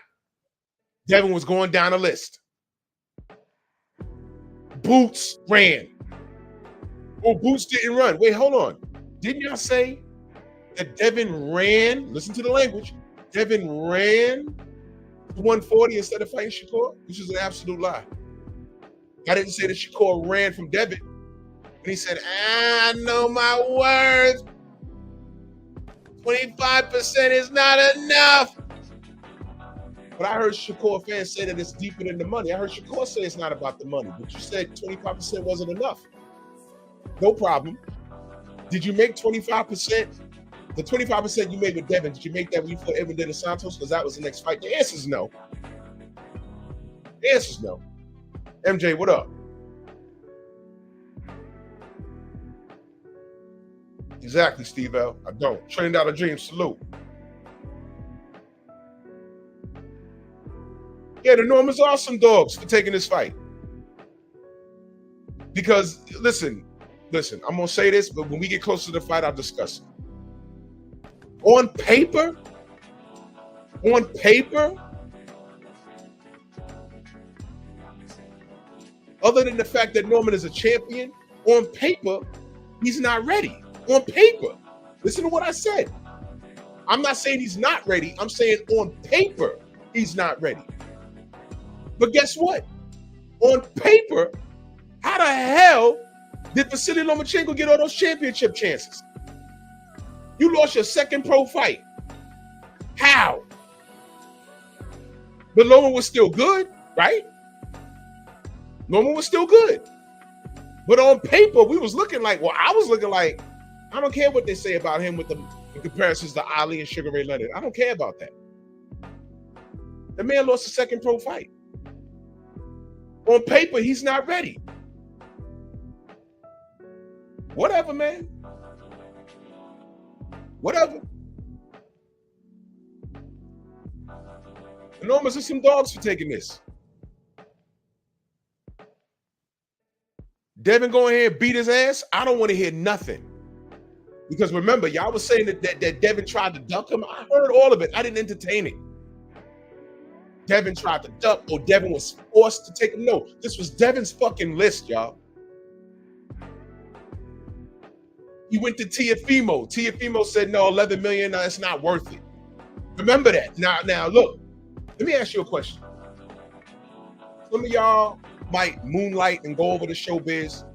Devin was going down the list. Boots ran. Oh, Boots didn't run. Wait, hold on. Didn't y'all say that Devin ran? Listen to the language. Devin ran 140 instead of fighting Shakur? Which is an absolute lie. I didn't say that Shakur ran from Devin. And he said, I know my worth. 25% is not enough. But I heard Shakur fans say that it's deeper than the money. I heard Shakur say it's not about the money. But you said 25% wasn't enough. No problem. Did you make 25%? The 25% you made with Devin, did you make that when you fought Edwin De Los Santos? Because that was the next fight. The answer is no. MJ, what up? Exactly, Steve L. I don't. Trained out of dreams, salute. Yeah, the Normans are some dogs for taking this fight. Because, listen, I'm going to say this, but when we get closer to the fight, I'll discuss it. On paper, other than the fact that Norman is a champion, on paper, he's not ready. On paper. Listen to what I said. I'm not saying he's not ready. I'm saying on paper, he's not ready. But guess what? On paper, how the hell did Vasily Lomachenko get all those championship chances? You lost your second pro fight. How? But Loma was still good, right? Loma was still good. But on paper, we was looking like, I was looking like, I don't care what they say about him with the comparisons to Ali and Sugar Ray Leonard. I don't care about that. The man lost the second pro fight. On paper, he's not ready. Whatever, man. Whatever. The Normans are some dogs for taking this. Devin go ahead and beat his ass, I don't want to hear nothing. Because remember, y'all was saying that Devin tried to duck him. I heard all of it. I didn't entertain it. Devin tried to duck, or Devin was forced to take him. No, this was Devin's fucking list, y'all. He went to Tiafimo. Tiafimo said, no, 11 million, no, it's not worth it. Remember that. Now, look, let me ask you a question. Some of y'all might moonlight and go over to showbiz.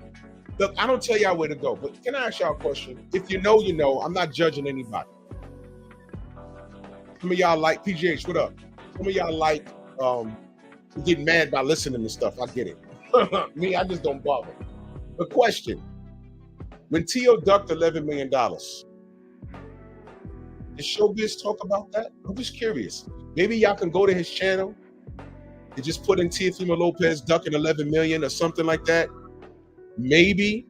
Look, I don't tell y'all where to go, but can I ask y'all a question? If you know, you know. I'm not judging anybody. Some of y'all like, PGH, what up? Some of y'all like getting mad by listening to stuff. I get it. Me, I just don't bother. The question, when T.O. ducked $11 million, did showbiz talk about that? I'm just curious. Maybe y'all can go to his channel and just put in Teofimo Lopez ducking 11 million or something like that. Maybe.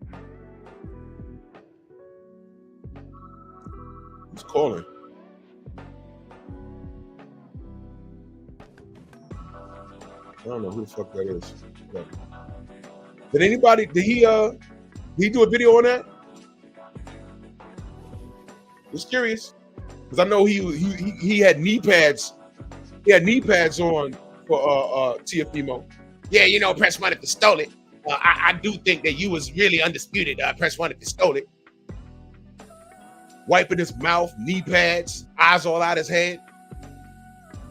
Who's calling? I don't know who the fuck that is. Did he do a video on that? Just curious. Because I know he had knee pads. He had knee pads on for Teofimo. Yeah, you know, Press One if you stole it. I do think that you was really undisputed. Press One if you stole it. Wiping his mouth, knee pads, eyes all out his head.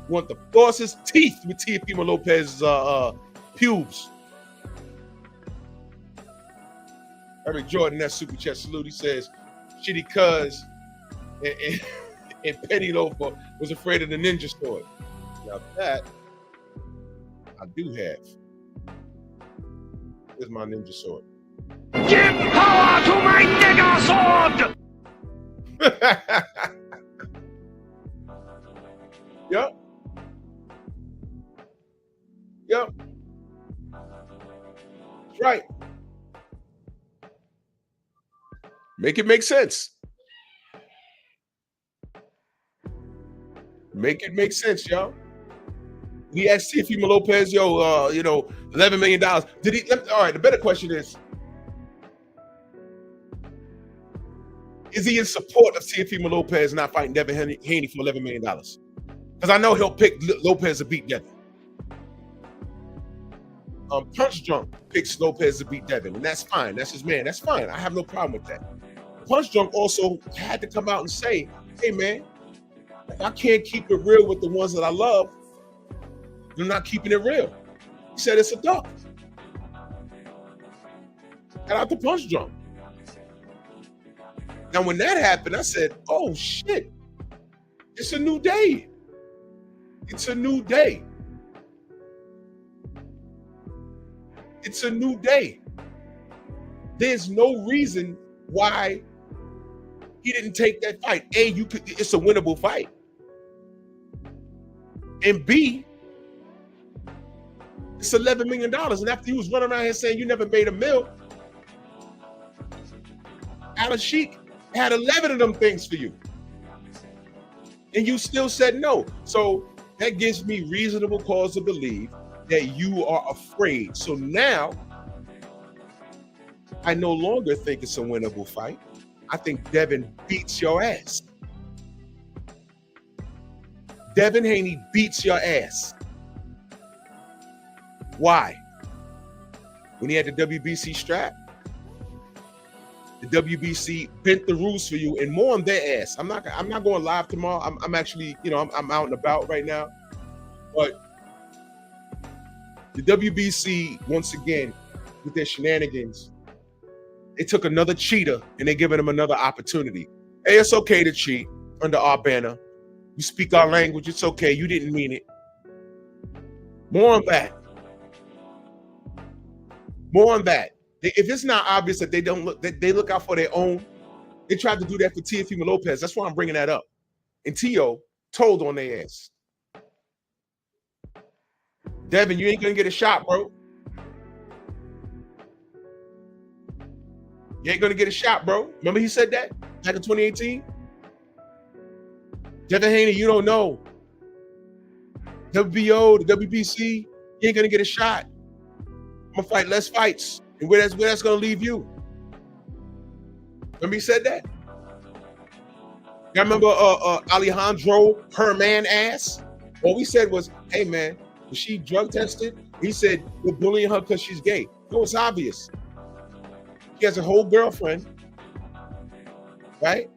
Want to force his teeth with Teofimo Lopez's pubes. Eric Jordan, that super chat salute. He says, shitty cuz and Petty Loafer was afraid of the ninja sword. Now that I do have. Here's my ninja sword. Give power to my nigga sword! Yep. Yep. That's right. Make it make sense. Make it make sense, y'all. He asked Teofimo Lopez, $11 million. Did he? All right, the better question is he in support of Teofimo Lopez not fighting Devin Haney for $11 million? Because I know he'll pick Lopez to beat Devin. Punch Drunk picks Lopez to beat Devin, and that's fine. That's his man. That's fine. I have no problem with that. Punch Drunk also had to come out and say, hey, man, if I can't keep it real with the ones that I love, they're not keeping it real. He said it's a duck. Got out the Punch Drunk. Now, when that happened, I said, oh, shit. It's a new day. It's a new day. It's a new day. There's no reason why he didn't take that fight. A, it's a winnable fight. And B, it's $11 million. And after he was running around here saying you never made a meal, Alan Sheik had 11 of them things for you. And you still said no. So that gives me reasonable cause to believe that you are afraid. So now, I no longer think it's a winnable fight. I think Devin beats your ass. Devin Haney beats your ass. Why? When he had the WBC strap, the WBC bent the rules for you and more on their ass. I'm not going live tomorrow. I'm actually, I'm out and about right now. But the WBC, once again, with their shenanigans, they took another cheater and they're giving him another opportunity. Hey, it's okay to cheat under our banner. You speak our language. It's okay. You didn't mean it. More on that. More on that. If it's not obvious that they look out for their own, they tried to do that for Teofimo Lopez. That's why I'm bringing that up. And T.O. told on their ass. Devin, you ain't gonna get a shot, bro. You ain't gonna get a shot, bro. Remember he said that back in 2018? Devin Haney, you don't know. WBO, the WBC, you ain't gonna get a shot. I'm gonna fight less fights. And where that's going to leave you? Remember he said that? You remember Alejandro Herman ass? All we said was, hey man, was she drug tested? He said, we're bullying her because she's gay. No, it's obvious. She has a whole girlfriend, right?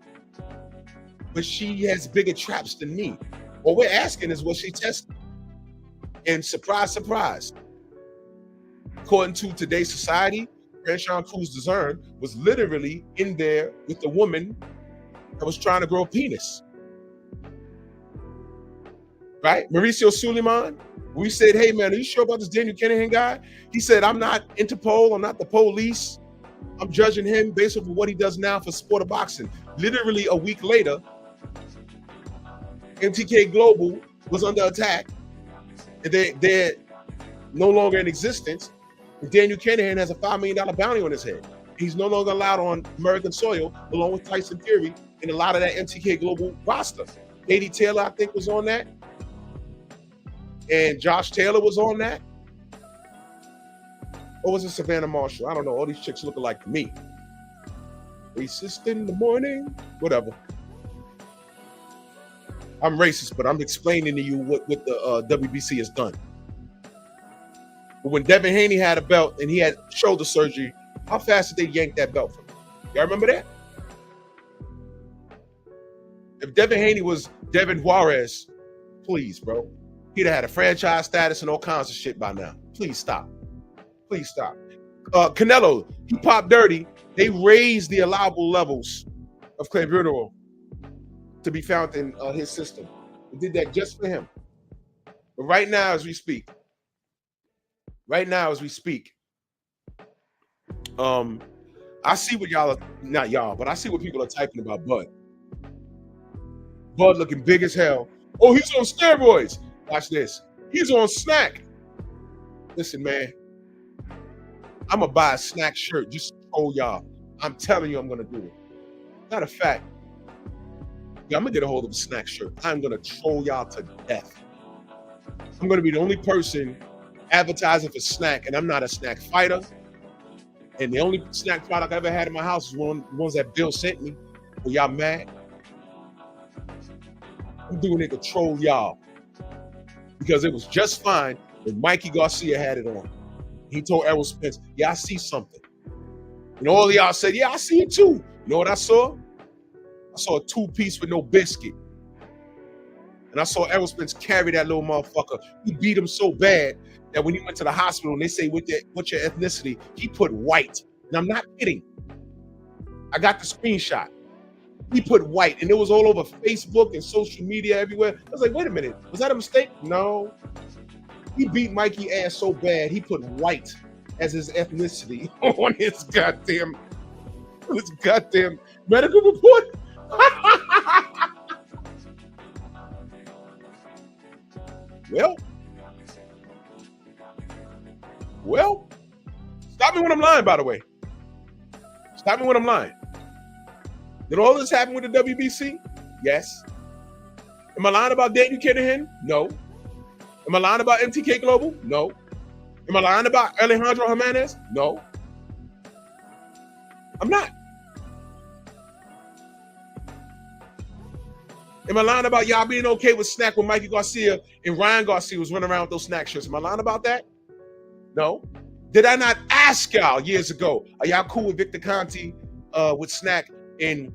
But she has bigger traps than me. What we're asking is, was she tested? And surprise, surprise. According to today's society, Crenshaw Cruz Dezern was literally in there with the woman that was trying to grow a penis. Right? Mauricio Suleiman, we said, hey man, are you sure about this Daniel Kinahan guy? He said, I'm not Interpol, I'm not the police. I'm judging him based on what he does now for sport of boxing. Literally a week later, MTK Global was under attack. And they're no longer in existence. And Daniel Kinahan has a $5 million bounty on his head. He's no longer allowed on American soil, along with Tyson Fury and a lot of that MTK Global roster. Katie Taylor, I think, was on that. And Josh Taylor was on that. Or was it Savannah Marshall? I don't know. All these chicks look like me. Racist in the morning. Whatever. I'm racist, but I'm explaining to you what the WBC has done. But when Devin Haney had a belt and he had shoulder surgery, how fast did they yank that belt from him? Y'all remember that? If Devin Haney was Devin Juarez, please, bro. He'd have had a franchise status and all kinds of shit by now. Please stop. Please stop. Canelo, he popped dirty. They raised the allowable levels of clenbuterol to be found in his system. They did that just for him. But right now, as we speak, I see what y'all are, not y'all, but I see what people are typing about Bud. Bud looking big as hell. Oh, he's on steroids. Watch this. He's on snack. Listen, man. I'm going to buy a snack shirt just to troll y'all. I'm telling you I'm going to do it. Matter of fact, I'm going to get a hold of a snack shirt. I'm going to troll y'all to death. I'm going to be the only person advertising for snack, and I'm not a snack fighter. And the only snack product I ever had in my house is ones that Bill sent me. Well, y'all mad? I'm doing it to troll y'all. Because it was just fine when Mikey Garcia had it on. He told Errol Spence, yeah, I see something. And all of y'all said, yeah, I see it too. You know what I saw? I saw a 2-piece with no biscuit. And I saw Errol Spence carry that little motherfucker. He beat him so bad that when he went to the hospital and they say, what's your ethnicity? He put white. And I'm not kidding. I got the screenshot. He put white, and it was all over Facebook and social media everywhere. I was like, wait a minute, was that a mistake? No. He beat Mikey ass so bad, he put white as his ethnicity on his goddamn medical report. Well, stop me when I'm lying, by the way. Stop me when I'm lying. Did all this happen with the WBC? Yes. Am I lying about Daniel Kinahan? No. Am I lying about MTK Global? No. Am I lying about Alejandro Jimenez? No. I'm not. Am I lying about y'all being okay with snack when Mikey Garcia and Ryan Garcia was running around with those snack shirts? Am I lying about that? No. Did I not ask y'all years ago, are y'all cool with Victor Conte with snack and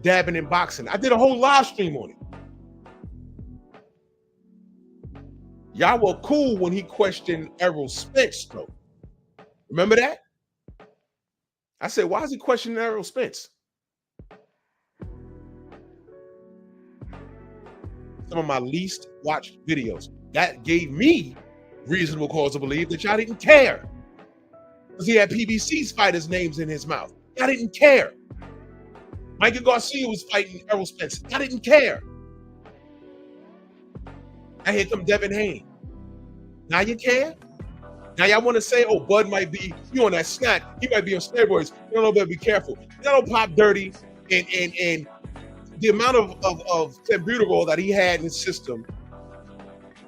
dabbing and boxing? I did a whole live stream on it. Y'all were cool when he questioned Errol Spence, though. Remember that? I said, why is he questioning Errol Spence? Some of my least watched videos. That gave me reasonable cause to believe that y'all didn't care. Because he had PBC's fighters' names in his mouth. Y'all didn't care. Mikey Garcia was fighting Errol Spence. I didn't care. Now here come Devin Haney. Now you care? Now y'all want to say, oh, Bud might be, you on that snack. He might be on steroids. You don't know, better be careful. Y'all don't pop dirty. And the amount of clenbuterol that he had in his system,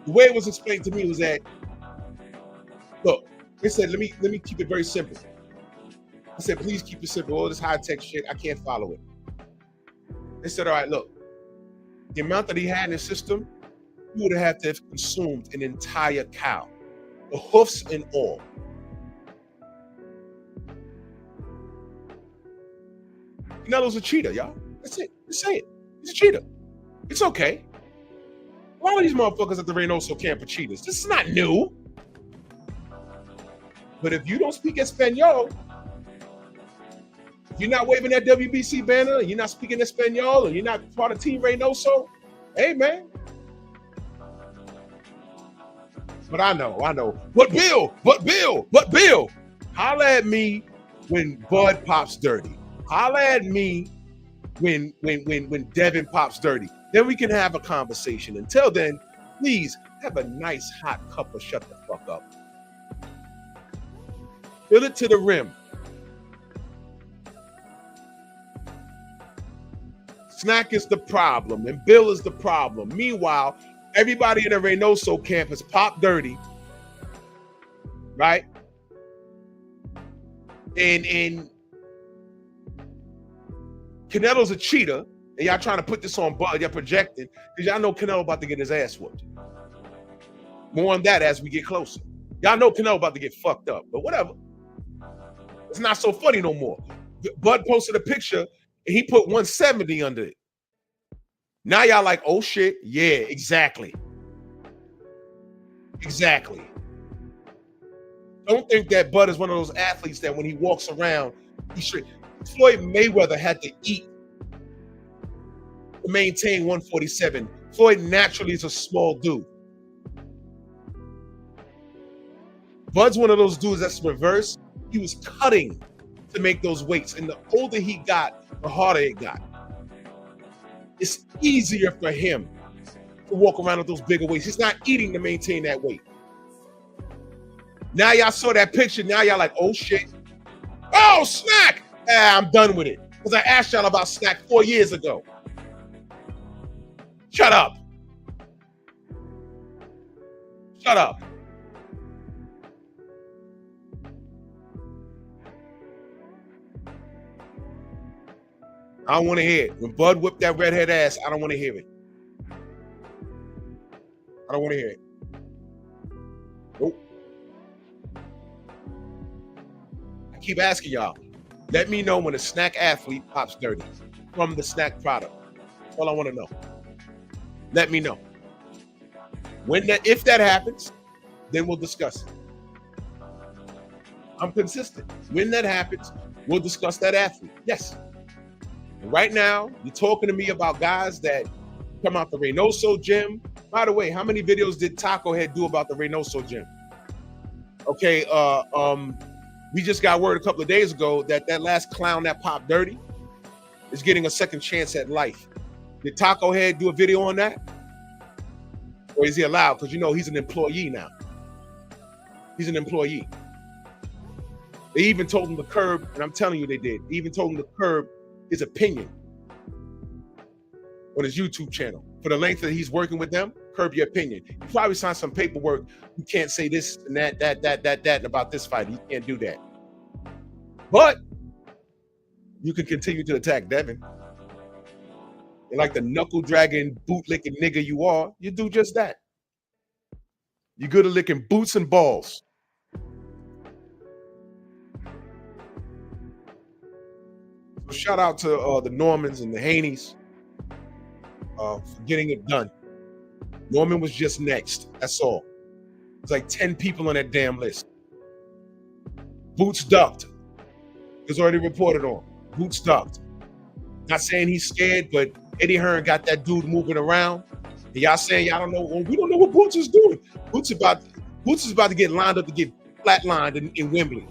the way it was explained to me was that, look, they said, let me keep it very simple. I said, please keep it simple. All this high-tech shit, I can't follow it. They said, all right, look, the amount that he had in his system, you would have to have consumed an entire cow, the hoofs and all. Canelo's a cheater, y'all. That's it. Just say it. He's a cheater. It's okay. All of these motherfuckers at the Reynoso camp are cheaters. This is not new. But if you don't speak Espanol, if you're not waving that WBC banner, and you're not speaking Espanol, and you're not part of Team Reynoso, hey, man. But I know. But Bill, holla at me when Bud pops dirty. Holla at me when Devin pops dirty. Then we can have a conversation. Until then, please have a nice hot cup of shut the fuck up. Fill it to the rim. Snack is the problem, and Bill is the problem. Meanwhile, everybody in the Reynoso camp is pop dirty, right? And Canelo's a cheater, and y'all trying to put this on Bud. Y'all projecting because y'all know Canelo about to get his ass whooped. More on that as we get closer. Y'all know Canelo about to get fucked up, but whatever. It's not so funny no more. Bud posted a picture, and he put 170 under it. Now y'all like, oh shit, yeah, exactly. Exactly. Don't think that Bud is one of those athletes that when he walks around, he's straight. Floyd Mayweather had to eat to maintain 147. Floyd naturally is a small dude. Bud's one of those dudes that's reverse. He was cutting to make those weights. And the older he got, the harder it got. It's easier for him to walk around with those bigger weights. He's not eating to maintain that weight. Now y'all saw that picture. Now y'all like, oh shit. Oh, Snack. I'm done with it. Because I asked y'all about Snack 4 years ago. Shut up. Shut up. I don't want to hear it. When Bud whipped that redhead ass, I don't want to hear it. I don't want to hear it. Nope. I keep asking y'all. Let me know when a Snack athlete pops dirty from the Snack product. That's all I want to know. Let me know. If that happens, then we'll discuss it. I'm consistent. When that happens, we'll discuss that athlete. Yes. And right now, you're talking to me about guys that come out the Reynoso gym. By the way, how many videos did Taco Head do about the Reynoso gym? Okay, we just got word a couple of days ago that last clown that popped dirty is getting a second chance at life. Did Taco Head do a video on that? Or is he allowed? Because you know he's an employee now. He's an employee. They even told him to curb, and I'm telling you they did. They even told him to curb his opinion on his YouTube channel. For the length that he's working with them, curb your opinion. You probably signed some paperwork. You can't say this and that about this fight. You can't do that. But you can continue to attack Devin. And like the knuckle-dragging, boot-licking nigga you are, you do just that. You're good at licking boots and balls. So shout out to the Normans and the Haneys for getting it done. Norman was just next. That's all. It's like 10 people on that damn list. Boots ducked. It's already reported on. Boots ducked. Not saying he's scared, but Eddie Hearn got that dude moving around. And y'all saying y'all don't know. Well, we don't know what Boots is doing. Boots is about to get lined up to get flatlined in Wembley.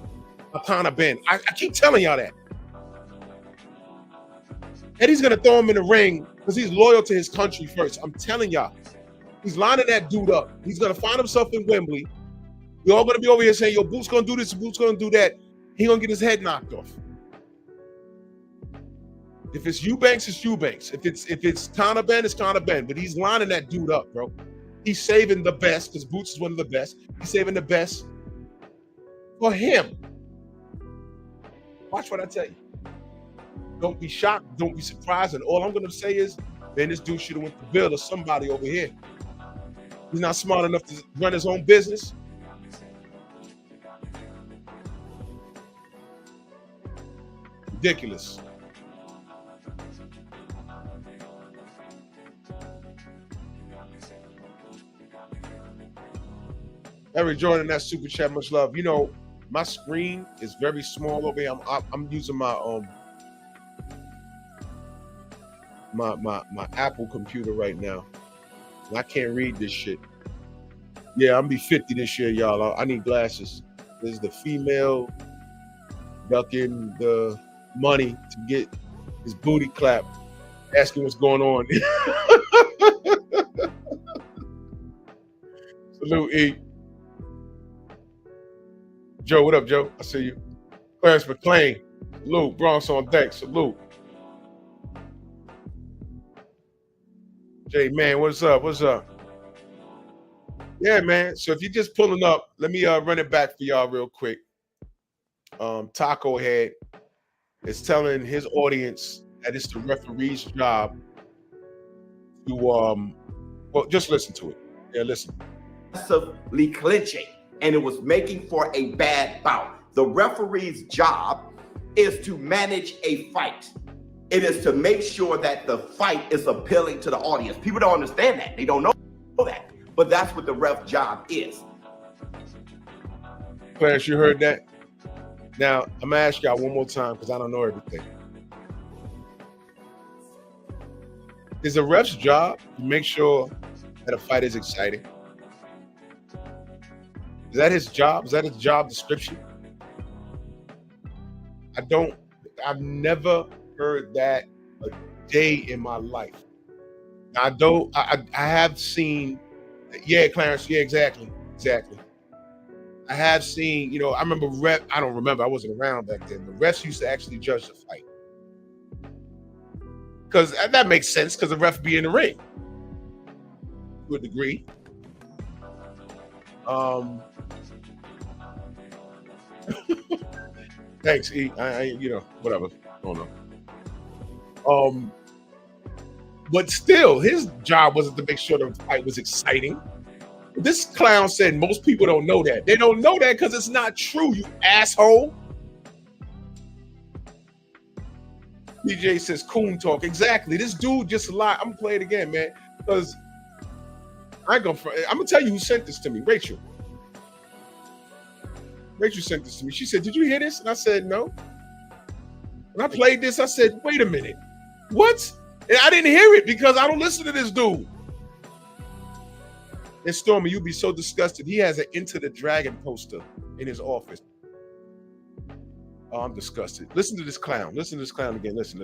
Akana Ben. I keep telling y'all that. Eddie's gonna throw him in the ring because he's loyal to his country first. I'm telling y'all. He's lining that dude up. He's gonna find himself in Wembley. You're all gonna be over here saying, yo, Boots gonna do this, Boots gonna do that. He gonna get his head knocked off. If it's Eubanks, it's Eubanks. If it's Conor Ben, it's Conor Ben. But he's lining that dude up, bro. He's saving the best because Boots is one of the best. He's saving the best for him. Watch what I tell you. Don't be shocked. Don't be surprised. And all I'm going to say is, man, this dude should have went to Bill or somebody over here. He's not smart enough to run his own business. Ridiculous. Eric Jordan, that super chat, much love. You know, my screen is very small over here. I'm using my my Apple computer right now. And I can't read this shit. Yeah, I'm gonna be 50 this year, y'all. I need glasses. This is the female ducking the money to get his booty clapped, asking what's going on. Salute, E. Joe, what up, Joe? I see you. Clarence McClain. Salute. Bronx on deck. Salute. Jay, man, what's up? What's up? Yeah, man. So if you're just pulling up, let me run it back for y'all real quick. Taco Head is telling his audience that it's the referee's job to well, just listen to it. Yeah, listen. Aggressively clinching, and it was making for a bad bout. The referee's job is to manage a fight. It is to make sure that the fight is appealing to the audience. People don't understand that. They don't know that. But that's what the ref job is. Clarence, you heard that? Now, I'm going to ask y'all one more time because I don't know everything. Is the ref's job to make sure that a fight is exciting? Is that his job? Is that his job description? I've never heard that a day in my life. Now, I have seen, yeah, Clarence, yeah, exactly. I have seen, you know, I remember I don't remember, I wasn't around back then. The refs used to actually judge the fight. Because that makes sense, because the ref be in the ring. To a degree. Thanks, E. You know, whatever. Don't know. But still, his job wasn't to make sure the fight was exciting. This clown said most people don't know that. They don't know that because it's not true, you asshole. DJ says coon talk. Exactly. This dude just lied. I'm gonna play it again, man. Because I'm gonna tell you who sent this to me. Rachel sent this to me. She said, "Did you hear this?" And I said, "No." When I played this, I said, "Wait a minute. What?" And I didn't hear it because I don't listen to this dude. And Stormy, you'd be so disgusted. He has an Enter the Dragon poster in his office. Oh, I'm disgusted. Listen to this clown. Listen to this clown again. Listen.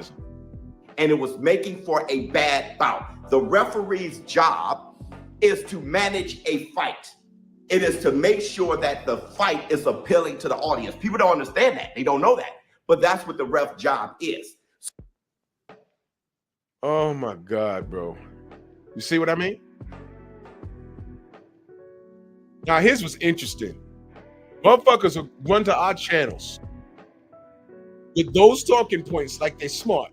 And it was making for a bad bout. The referee's job is to manage a fight. It is to make sure that the fight is appealing to the audience. People don't understand that. They don't know that. But that's what the ref job is. Oh my God, bro. You see what I mean? Now, his was interesting. Motherfuckers will run to our channels with those talking points like they're smart.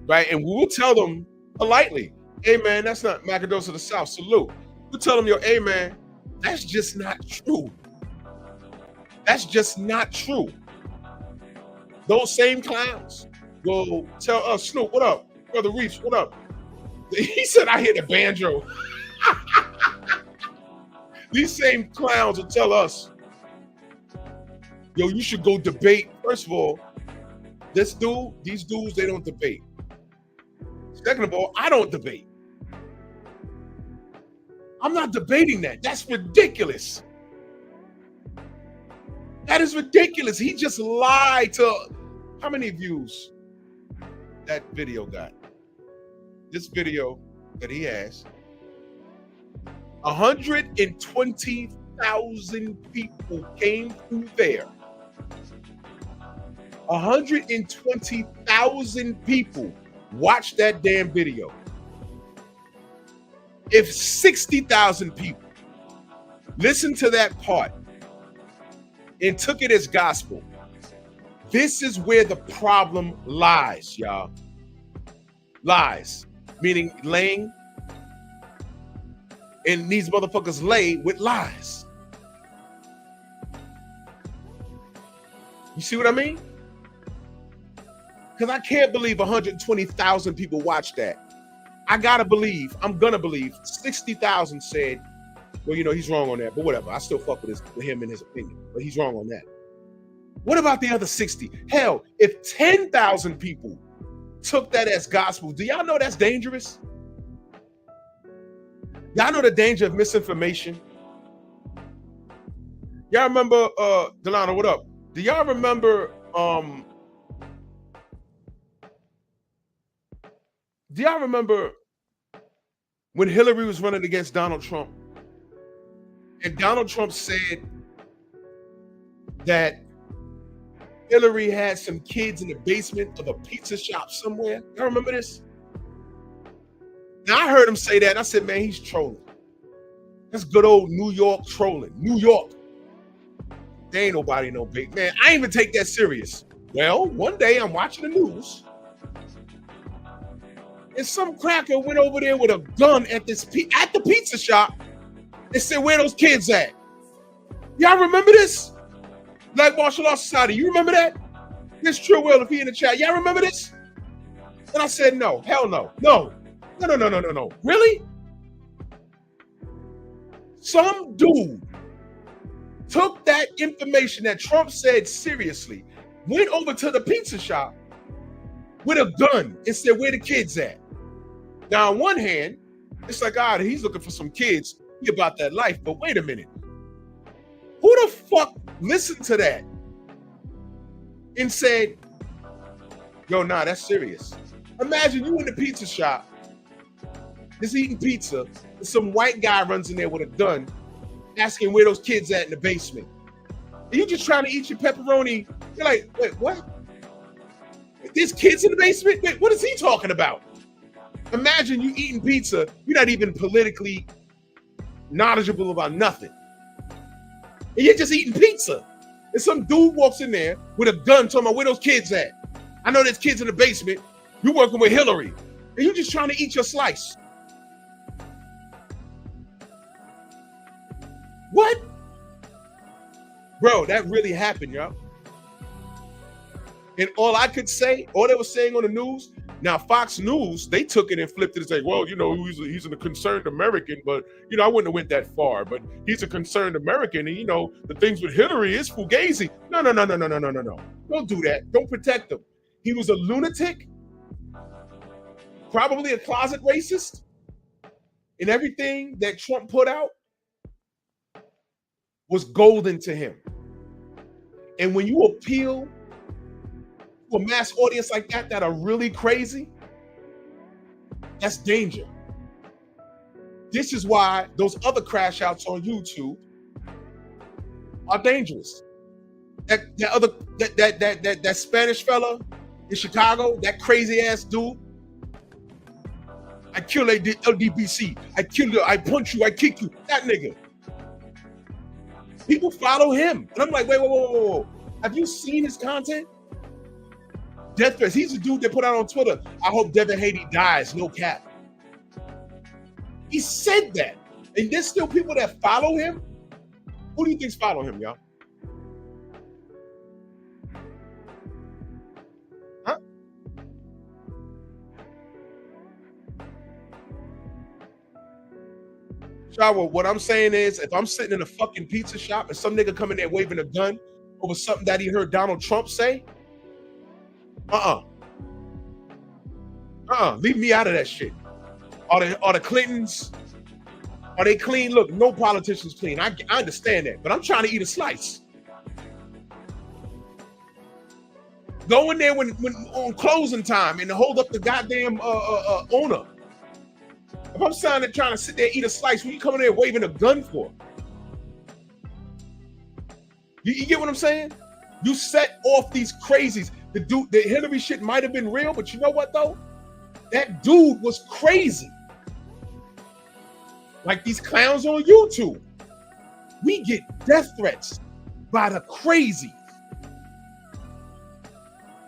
Right? And we will tell them politely, "Hey, man, that's not Macados of the South. Salute." We'll tell them, "Yo, hey, man, that's just not true. That's just not true." Those same clowns will tell us, "Snoop, what up? Brother Reach, what up?" He said, "I hear the banjo." These same clowns will tell us, "Yo, you should go debate." First of all, these dudes, they don't debate. Second of all, I don't debate. I'm not debating that. That's ridiculous. That is ridiculous. He just lied to, how many views that video got? This video that he has, 120,000 people came through there. 120,000 people watched that damn video. If 60,000 people listened to that part and took it as gospel, This is where the problem lies, y'all. Lies, meaning laying, and these motherfuckers lay with lies. You see what I mean? Because I can't believe 120,000 people watched that. I'm gonna believe 60,000 said, well, you know, he's wrong on that, but whatever. I still fuck with him and his opinion, but he's wrong on that. What about the other 60? Hell, if 10,000 people took that as gospel, do y'all know that's dangerous? Y'all know the danger of misinformation? Y'all remember, Delano, what up? Do y'all remember, when Hillary was running against Donald Trump? And Donald Trump said that Hillary had some kids in the basement of a pizza shop somewhere. Y'all remember this? Now I heard him say that, and I said, man, he's trolling. That's good old New York trolling. New York. There ain't nobody no big man. I ain't even take that serious. Well, one day I'm watching the news, and some cracker went over there with a gun at the pizza shop and said, where those kids at? Y'all remember this? Black Martial Arts Society, you remember that? This True Will, if he in the chat, y'all remember this? And I said, no, hell no. No. Really? Some dude took that information that Trump said seriously, went over to the pizza shop with a gun and said, where the kids at? Now, on one hand, it's like, he's looking for some kids. He about that life. But wait a minute. Who the fuck listened to that and said, yo, nah, that's serious? Imagine you in the pizza shop, just eating pizza, and some white guy runs in there with a gun, asking where those kids at in the basement. And you just trying to eat your pepperoni. You're like, wait, what? There's kids in the basement? Wait, what is he talking about? Imagine you eating pizza. You're not even politically knowledgeable about nothing. And you're just eating pizza. And some dude walks in there with a gun talking about where those kids at. I know there's kids in the basement. You're working with Hillary. And you're just trying to eat your slice. What? Bro, that really happened, y'all. And all I could say, all they were saying on the news, now Fox News, they took it and flipped it and said, well, you know, he's a concerned American, but, you know, I wouldn't have went that far, but he's a concerned American, and, you know, the things with Hillary is fugazi. No. Don't do that. Don't protect him. He was a lunatic, probably a closet racist, and everything that Trump put out was golden to him. And when you appeal to a mass audience like that are really crazy, that's danger. This is why those other crash outs on YouTube are dangerous. That Spanish fella in Chicago, that crazy ass dude. I kill LDBC. I kill you. I punch you. I kick you. That nigga. People follow him. And I'm like, whoa. Have you seen his content? Death threats. He's a dude that put out on Twitter, I hope Devin Haiti dies, no cap. He said that. And there's still people that follow him. Who do you think's follow him, y'all? Huh? Shower, what I'm saying is, if I'm sitting in a fucking pizza shop and some nigga come in there waving a gun over something that he heard Donald Trump say, leave me out of that shit. Are the Clintons, are they clean? Look, no politician's clean. I understand that, but I'm trying to eat a slice. Go in there when on closing time and hold up the goddamn owner. If I'm trying to sit there eat a slice, what are you coming there waving a gun for? You get what I'm saying? You set off these crazies. The Hillary shit might have been real, but you know what though? That dude was crazy. Like these clowns on YouTube. We get death threats by the crazies.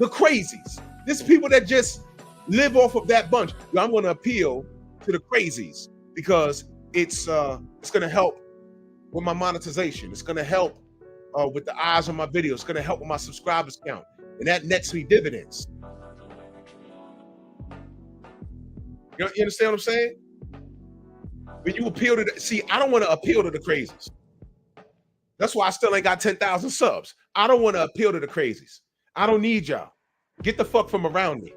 The crazies. This people that just live off of that bunch. I'm going to appeal to the crazies because it's going to help with my monetization. It's going to help with the eyes on my videos. It's going to help with my subscribers count. And that nets me dividends. You understand what I'm saying? When you appeal to I don't want to appeal to the crazies. That's why I still ain't got 10,000 subs. I don't want to appeal to the crazies. I don't need y'all. Get the fuck from around me.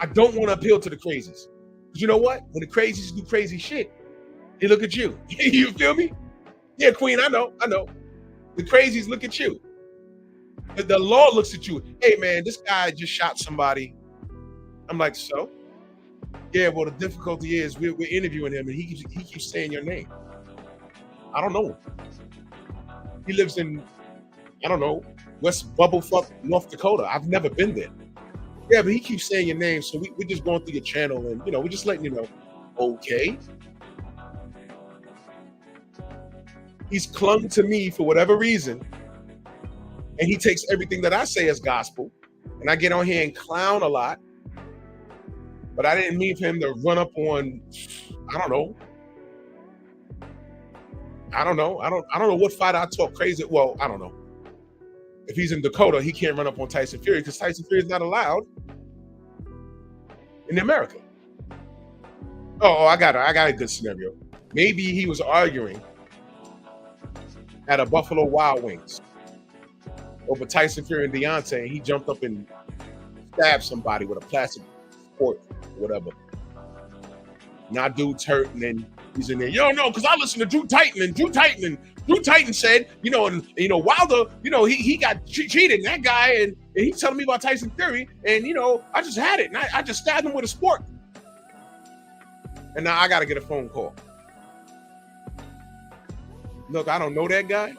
I don't want to appeal to the crazies. Because you know what? When the crazies do crazy shit, they look at you. You feel me? Yeah, Queen, I know. The crazies look at you. The law looks at you. Hey, man, this guy just shot somebody. I'm like, so? Yeah, well, the difficulty is we're interviewing him and he keeps saying your name. I don't know him. He lives in, I don't know, West Bubblefuck, North Dakota. I've never been there. Yeah, but he keeps saying your name, so we're just going through your channel and, we're just letting you know. Okay. He's clung to me for whatever reason, and he takes everything that I say as gospel, and I get on here and clown a lot. But I didn't mean for him to run up on, I don't know. I don't know what fight I talk crazy. Well, I don't know. If he's in Dakota, he can't run up on Tyson Fury because Tyson Fury is not allowed in America. Oh, I got a good scenario. Maybe he was arguing at a Buffalo Wild Wings over Tyson Fury and Deontay, and he jumped up and stabbed somebody with a plastic fork or whatever. Now dude's hurt, and then he's in there. You don't know, because I listened to Drew Titan, and Drew Titan said, Wilder, he got cheated, and that guy, and he's telling me about Tyson Fury, and I just had it, and I just stabbed him with a spork. And now I got to get a phone call. Look, I don't know that guy.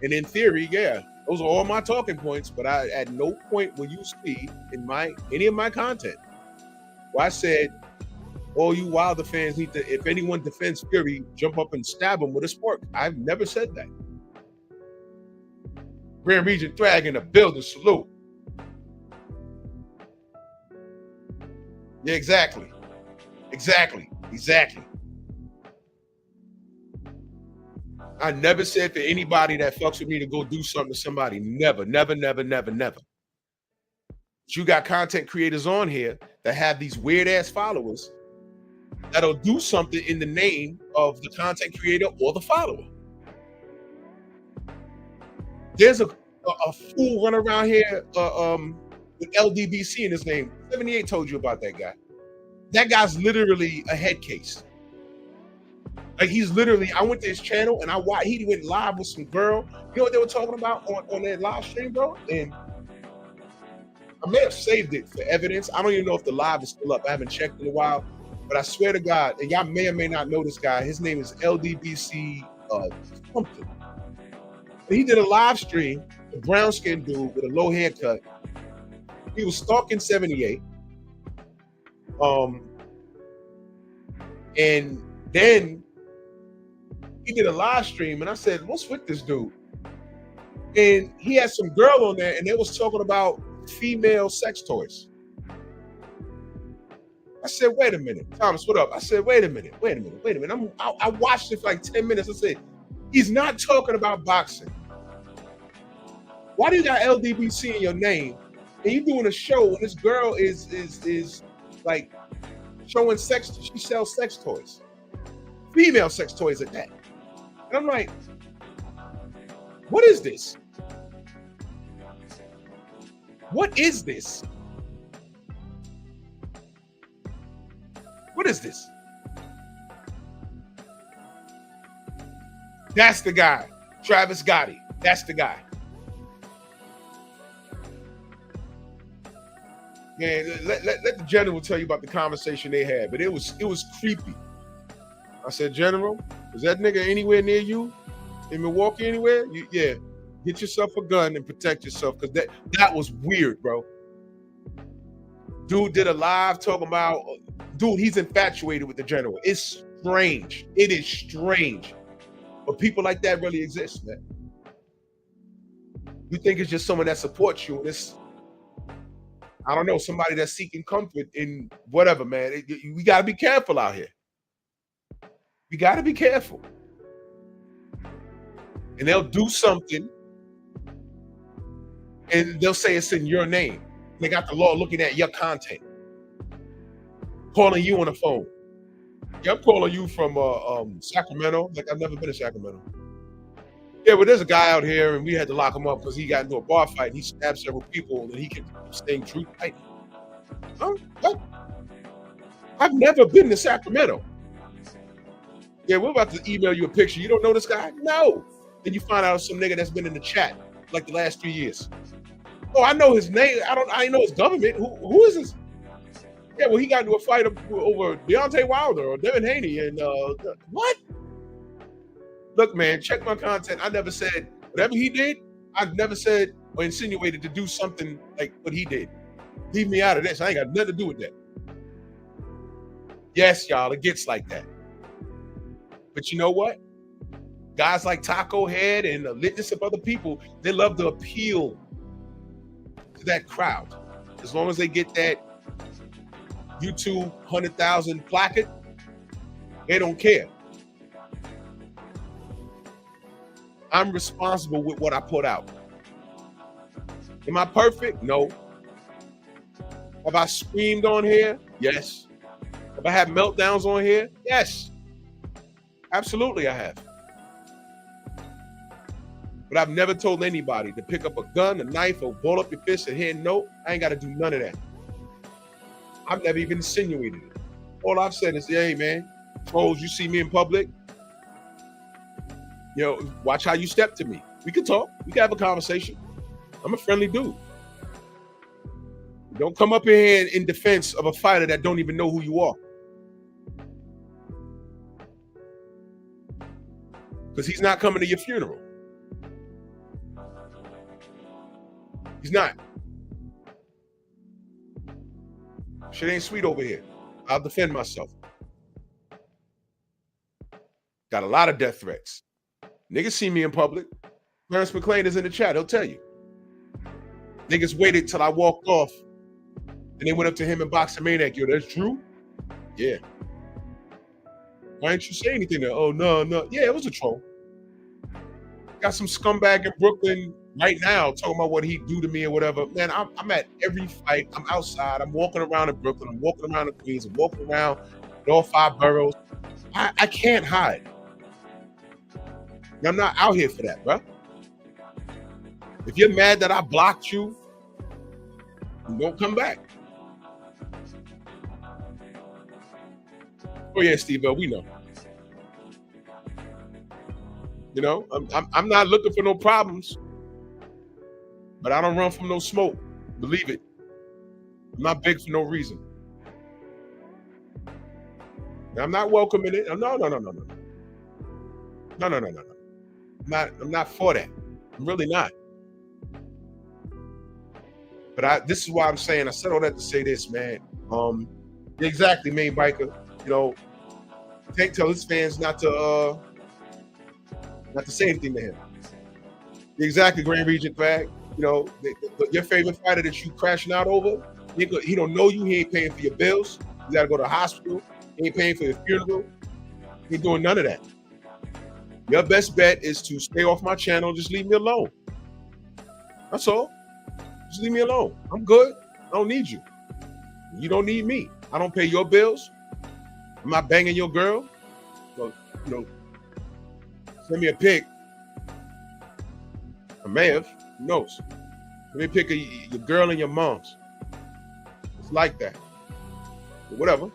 And in theory, yeah, those are all my talking points, but I at no point will you see in any of my content where I said, all you Wilder fans need to, if anyone defends Fury, jump up and stab him with a spork. I've never said that. Grand Region Thrag in the building, salute. Yeah, exactly. I never said for anybody that fucks with me to go do something to somebody. Never. But you got content creators on here that have these weird ass followers that'll do something in the name of the content creator or the follower. There's a fool running around here with LDBC in his name. 78 told you about that guy. That guy's literally a head case. Like he's literally, I went to his channel and he went live with some girl. You know what they were talking about on their live stream, bro? And I may have saved it for evidence. I don't even know if the live is still up. I haven't checked in a while. But I swear to God, and y'all may or may not know this guy. His name is LDBC something. And he did a live stream, a brown-skinned dude with a low haircut. He was stalking 78. And then he did a live stream, and I said, what's with this dude? And he had some girl on there, and they was talking about female sex toys. I said, wait a minute. Thomas, what up? I said, wait a minute. I watched it for like 10 minutes. I said, he's not talking about boxing. Why do you got LDBC in your name? And you doing a show and this girl is like showing sex, she sells sex toys. Female sex toys at that. And I'm like, what is this? What is this? What is this? That's the guy, Travis Gotti. That's the guy. Man, let the general tell you about the conversation they had, but it was creepy. I said, General, is that nigga anywhere near you in Milwaukee anywhere? Yeah, get yourself a gun and protect yourself, because that was weird, bro. Dude did a live talking about, dude, he's infatuated with the general. It's strange. It is strange. But people like that really exist, man. You think it's just someone that supports you, and it's, I don't know, somebody that's seeking comfort in whatever, man. We got to be careful out here. We got to be careful. And they'll do something, and they'll say it's in your name. They got the law looking at your content, calling you on the phone. Yeah, I'm calling you from Sacramento. Like, I've never been to Sacramento. Yeah, but there's a guy out here, and we had to lock him up because he got into a bar fight. And he stabbed several people, and he kept staying true. Like, huh? What? I've never been to Sacramento. Yeah, we're about to email you a picture. You don't know this guy? No. Then you find out some nigga that's been in the chat like the last 3 years. Oh, I know his name. I know his government. Who is this? Yeah, well, he got into a fight over Deontay Wilder or Devin Haney, and what? Look, man, check my content. I never said whatever he did. I've never said or insinuated to do something like what he did. Leave me out of this. I ain't got nothing to do with that. Yes, y'all, it gets like that. But you know what? Guys like Taco Head and a litness of other people, they love to appeal to that crowd. As long as they get that YouTube 100,000 placard, they don't care. I'm responsible with what I put out. Am I perfect? No. Have I screamed on here? Yes. Have I had meltdowns on here? Yes. Absolutely, I have. But I've never told anybody to pick up a gun, a knife, or ball up your fist and hit no. I ain't got to do none of that. I've never even insinuated it. All I've said is, hey, man, suppose you see me in public, you know, watch how you step to me. We can talk. We can have a conversation. I'm a friendly dude. Don't come up in here in defense of a fighter that don't even know who you are. Because he's not coming to your funeral. He's not. Shit ain't sweet over here. I'll defend myself. Got a lot of death threats. Niggas see me in public. Clarence McClain is in the chat. He'll tell you. Niggas waited till I walked off and they went up to him and Boxing Maniac. Yo, that's true? Yeah. Why didn't you say anything? Oh, no. Yeah, it was a troll. Got some scumbag in Brooklyn right now talking about what he'd do to me or whatever. Man, I'm at every fight. I'm outside. I'm walking around in Brooklyn. I'm walking around in Queens. I'm walking around in all 5 boroughs. I can't hide. I'm not out here for that, bro. If you're mad that I blocked you, don't come back. Oh yeah, Steve, we know. You know, I'm not looking for no problems, but I don't run from no smoke. Believe it. I'm not big for no reason. I'm not welcoming it. No. I'm not for that. I'm really not. But this is why I'm saying, I said all that to say this, man. Exactly, main biker. You know, Tank tell his fans not to say anything to him. Exactly, Grand Regent Fag. You know, your favorite fighter that you crashing out over, he don't know you. He ain't paying for your bills. You got to go to the hospital. He ain't paying for your funeral. He ain't doing none of that. Your best bet is to stay off my channel. Just leave me alone. That's all. Just leave me alone. I'm good. I don't need you. You don't need me. I don't pay your bills. I'm not banging your girl. So, you know, send me a pic. I may have. Who knows? Let me pick your girl and your mom's. It's like that. But whatever.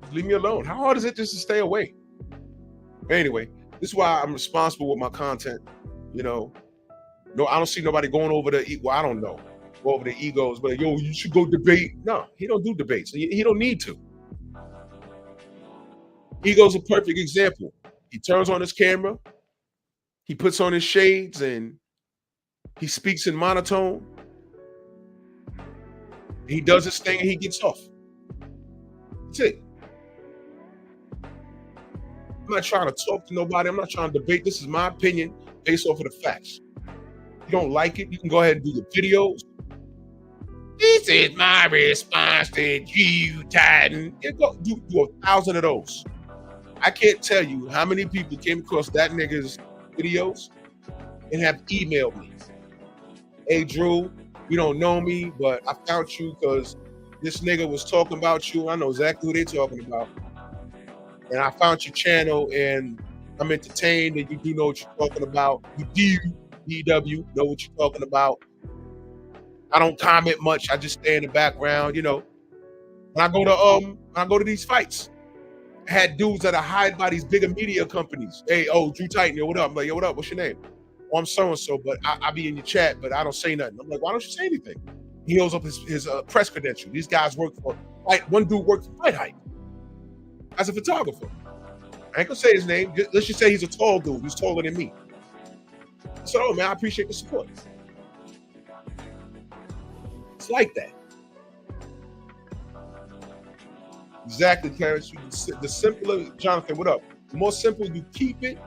Just leave me alone. How hard is it just to stay away? Anyway, this is why I'm responsible with my content. You know, no, I don't see nobody going over the, well, I don't know, go over the egos, but yo, you should go debate. No, he don't do debates. He don't need to. Ego's a perfect example. He turns on his camera, he puts on his shades, and he speaks in monotone. He does his thing and he gets off. That's it. I'm not trying to talk to nobody. I'm not trying to debate. This is my opinion based off of the facts. If you don't like it, you can go ahead and do the videos. This is my response to you, Titan. Yeah, go do 1,000 of those. I can't tell you how many people came across that nigga's videos and have emailed me. Hey, Drew, you don't know me, but I found you because this nigga was talking about you. I know exactly who they're talking about. And I found your channel and I'm entertained that you do know what you're talking about. You DW, know what you're talking about. I don't comment much. I just stay in the background, you know. When I go to these fights, I had dudes that are hired by these bigger media companies. Hey, Drew Titan, yo, what up? I'm like, yo, what up? What's your name? Oh, I'm so-and-so, but I be in your chat, but I don't say nothing. I'm like, why don't you say anything? He holds up his press credential. These guys work for, one dude worked for Fight Hype as a photographer. I ain't gonna say his name. Let's just say he's a tall dude. He's taller than me. I said, oh man, I appreciate the support. It's like that. Exactly, Clarence. The simpler, Jonathan, what up? The more simple you keep it,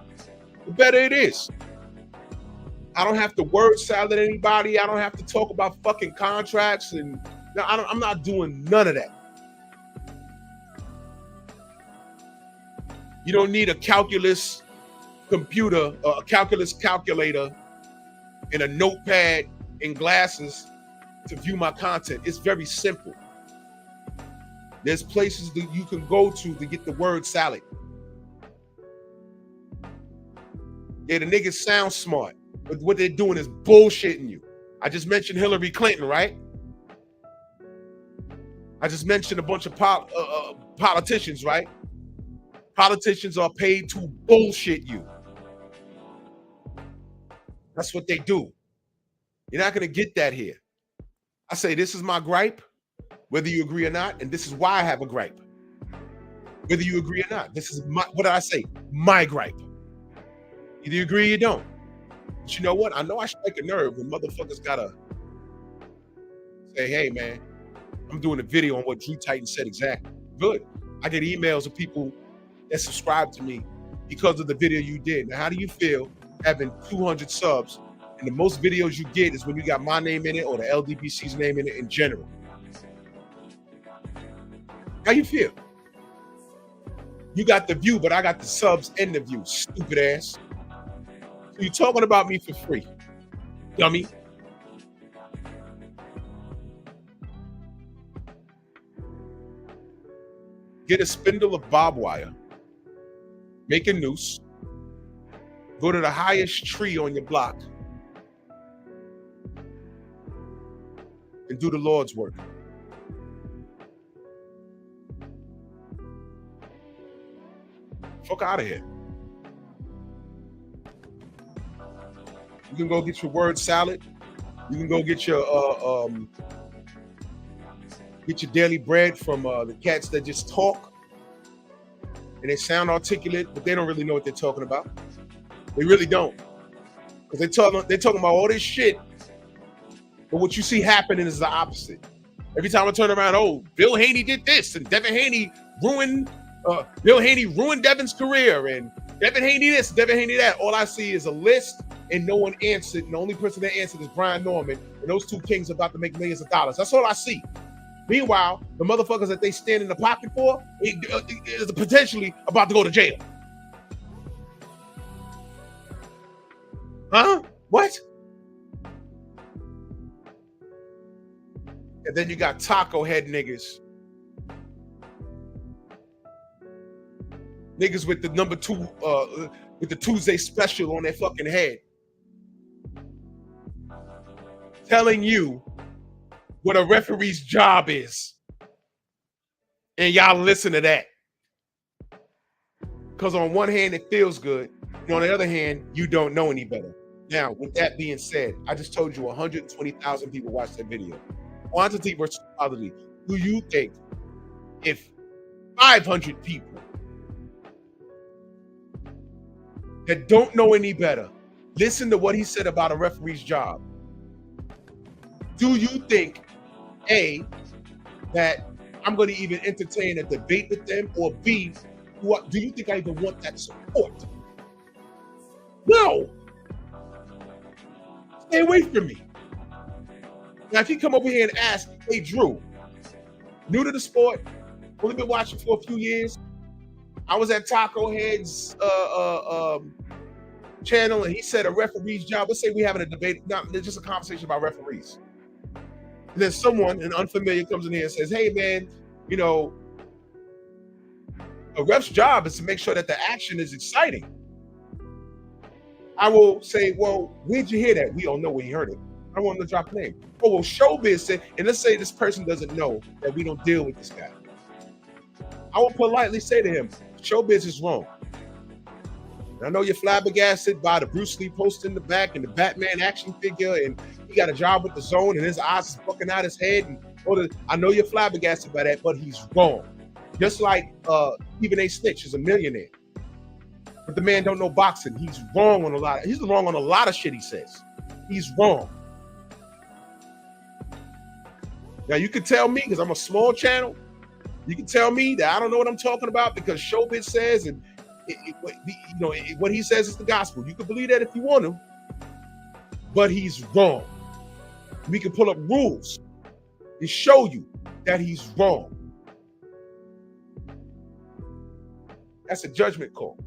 the better it is. I don't have to word salad anybody. I don't have to talk about fucking contracts, and no, I'm not doing none of that. You don't need a calculus computer or a calculus calculator and a notepad and glasses to view my content. It's very simple. There's places that you can go to get the word salad. Yeah, the niggas sound smart, but what they're doing is bullshitting you. I just mentioned Hillary Clinton, right? I just mentioned a bunch of politicians, right? Politicians are paid to bullshit you. That's what they do. You're not gonna get that here. I say this is my gripe, whether you agree or not, and this is why I have a gripe. Whether you agree or not, this is what did I say? My gripe. Either you agree or you don't. But you know what? I know I strike a nerve when motherfuckers gotta say, hey man, I'm doing a video on what Drew Titan said exactly. Good. I get emails of people that subscribe to me because of the video you did. Now, how do you feel having 200 subs and the most videos you get is when you got my name in it or the LDBC's name in it in general? How you feel? You got the view, but I got the subs and the view, stupid ass. So you talking about me for free, dummy. Get a spindle of barbed wire, make a noose, go to the highest tree on your block, and do the Lord's work. Fuck out of here. You can go get your word salad. You can go get your daily bread from the cats that just talk and they sound articulate, but they don't really know what they're talking about. They really don't, because they're talking about all this shit, but what you see happening is the opposite. Every time I turn around, oh, Bill Haney did this, and Devin Haney ruined Devin's career, and Devin Haney this, Devin Haney that. All I see is a list, and no one answered. And the only person that answered is Brian Norman, and those two kings are about to make millions of dollars. That's all I see. Meanwhile, the motherfuckers that they stand in the pocket for is potentially about to go to jail. Huh? What? And then you got taco head niggas. Niggas with the number 2, with the Tuesday special on their fucking head. Telling you what a referee's job is. And y'all listen to that. Because on one hand, it feels good. And on the other hand, you don't know any better. Now, with that being said, I just told you 120,000 people watched that video. Quantity versus quality. Do you think if 500 people that don't know any better listen to what he said about a referee's job, do you think, A, that I'm going to even entertain a debate with them, or B, Do you think I even want that support? No. Stay away from me. Now, if you come over here and ask, hey, Drew, new to the sport, only been watching for a few years. I was at Taco Head's channel, and he said a referee's job. Let's say we're having a debate, not just a conversation about referees. And then someone, an unfamiliar, comes in here and says, hey, man, you know, a ref's job is to make sure that the action is exciting. I will say, well, where'd you hear that? We don't know where he heard it. I want to drop a name. Oh, well, Showbiz said, and let's say this person doesn't know that we don't deal with this guy. I will politely say to him, Showbiz is wrong. And I know you're flabbergasted by the Bruce Lee poster in the back and the Batman action figure, and he got a job with the Zone, and his eyes is bucking out his head. And I know you're flabbergasted by that, but he's wrong. Just like Stephen A. Snitch is a millionaire, but the man don't know boxing. He's wrong on a lot. He's wrong on a lot of shit he says. He's wrong. Now you can tell me, because I'm a small channel, you can tell me that I don't know what I'm talking about because Showbiz says, and what he says is the gospel. You can believe that if you want to, but he's wrong. We can pull up rules and show you that he's wrong. That's a judgment call.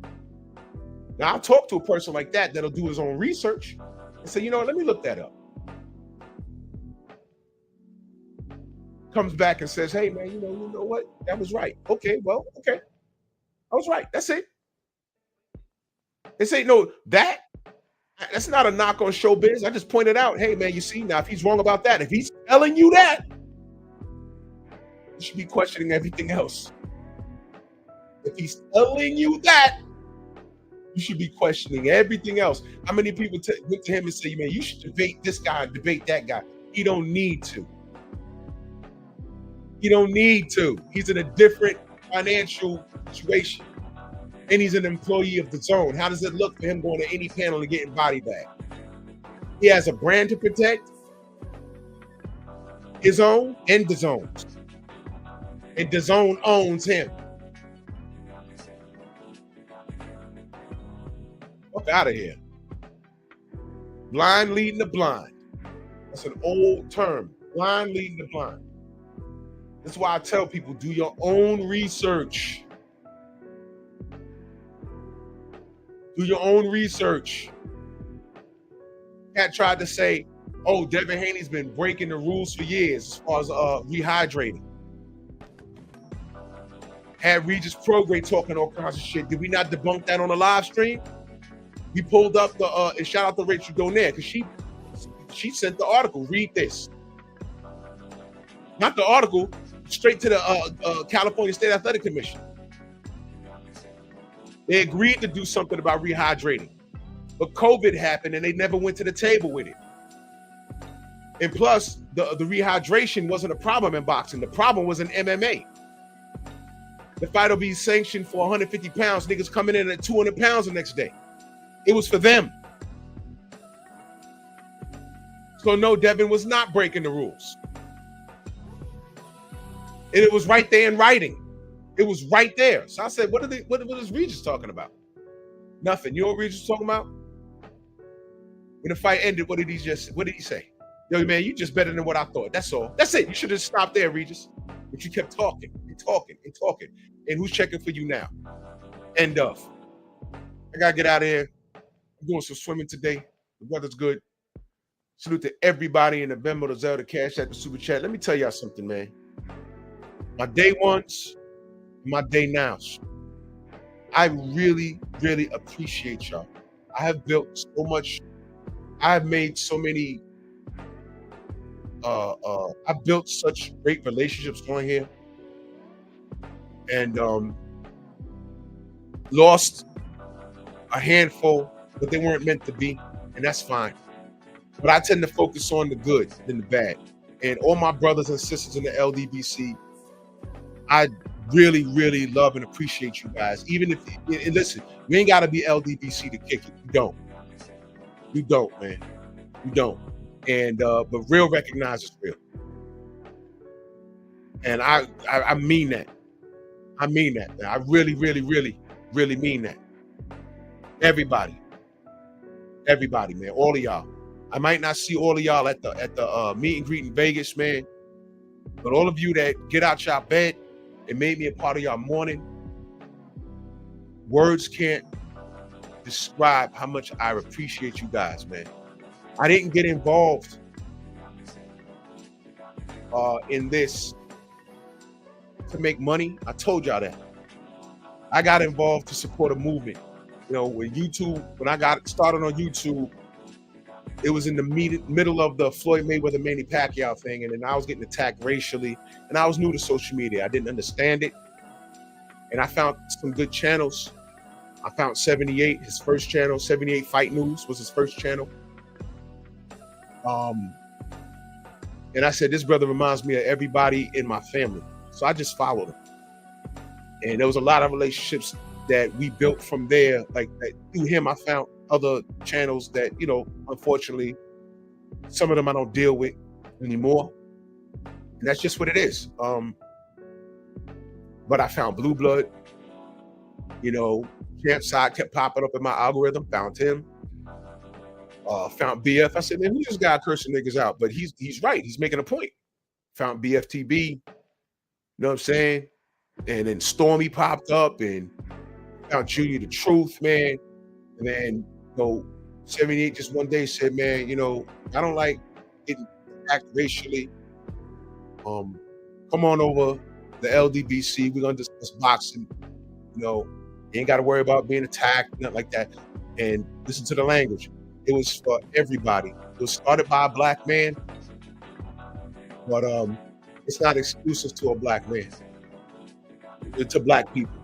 Now, I'll talk to a person like that that'll do his own research and say, you know, let me look that up. Comes back and says, hey, man, you know what? That was right. Okay, well, okay. I was right. That's it. They say, no, that's not a knock on Showbiz. I just pointed out, hey, man, you see, now, if he's wrong about that, if he's telling you that, you should be questioning everything else. If he's telling you that, you should be questioning everything else. How many people look to him and say, man, you should debate this guy, debate that guy? He don't need to. He don't need to. He's in a different financial situation. And he's an employee of the Zone. How does it look for him going to any panel and getting body bag? He has a brand to protect, his own and the Zone's. And the Zone owns him. Fuck out of here. Blind leading the blind. That's an old term. Blind leading the blind. That's why I tell people, do your own research. Do your own research. Cat tried to say, oh, Devin Haney's been breaking the rules for years as far as rehydrating. Had Regis Prograde talking all kinds of shit. Did we not debunk that on the live stream? We pulled up the and shout out to Rachel Donaire because she sent the article. Read this. Not the article, straight to the California State Athletic Commission. They agreed to do something about rehydrating, but COVID happened and they never went to the table with it. And plus, the rehydration wasn't a problem in boxing. The problem was in MMA. The fight will be sanctioned for 150 pounds. Niggas coming in at 200 pounds the next day. It was for them. So no, Devin was not breaking the rules. And it was right there in writing. It was right there. So I said, what is Regis talking about? Nothing. You know what Regis was talking about? When the fight ended, what did he say? Yo, man, you just better than what I thought. That's all. That's it. You should have stopped there, Regis. But you kept talking and talking and talking. And who's checking for you now? End of. I gotta get out of here. I'm doing some swimming today. The weather's good. Salute to everybody in the Venmo, the Zelle, the Cash App, the Super Chat. Let me tell y'all something, man. My day ones, my day nows. I really, really appreciate y'all. I have built so much. I have made so many. I built such great relationships going here, and lost a handful, but they weren't meant to be, and that's fine. But I tend to focus on the good than the bad. And all my brothers and sisters in the LDBC, I really, really love and appreciate you guys. Even if, and listen, you ain't got to be LDBC to kick it. You don't, man. You don't. And but real recognizes real. And I mean that. I mean that. Man. I really, really, really, really mean that. Everybody, man, all of y'all. I might not see all of y'all at the meet and greet in Vegas, man. But all of you that get out your bed and made me a part of your morning, words can't describe how much I appreciate you guys, man. I didn't get involved in this to make money. I told y'all that. I got involved to support a movement. You know, when I got started on YouTube, it was in the middle of the Floyd Mayweather Manny Pacquiao thing, and then I was getting attacked racially, and I was new to social media. I didn't understand it, and I found some good channels. I found 78, his first channel. 78 Fight News was his first channel. And I said, this brother reminds me of everybody in my family. So I just followed him. And there was a lot of relationships that we built from there. Like through him, I found other channels that, you know, unfortunately, some of them I don't deal with anymore. And that's just what it is. But I found Blue Blood. You know, Champ Side kept popping up in my algorithm, found him. Found BF. I said, man, who this guy cursing niggas out? But he's right. He's making a point. Found BFTB. You know what I'm saying? And then Stormy popped up and found Junior the Truth, man. And then, you know, 78 just one day said, man, you know, I don't like getting attacked racially. Come on over the LDBC. We're gonna discuss boxing. You know, you ain't got to worry about being attacked, nothing like that. And listen to the language. It was for everybody. It was started by a black man, but it's not exclusive to a black man. It's to black people.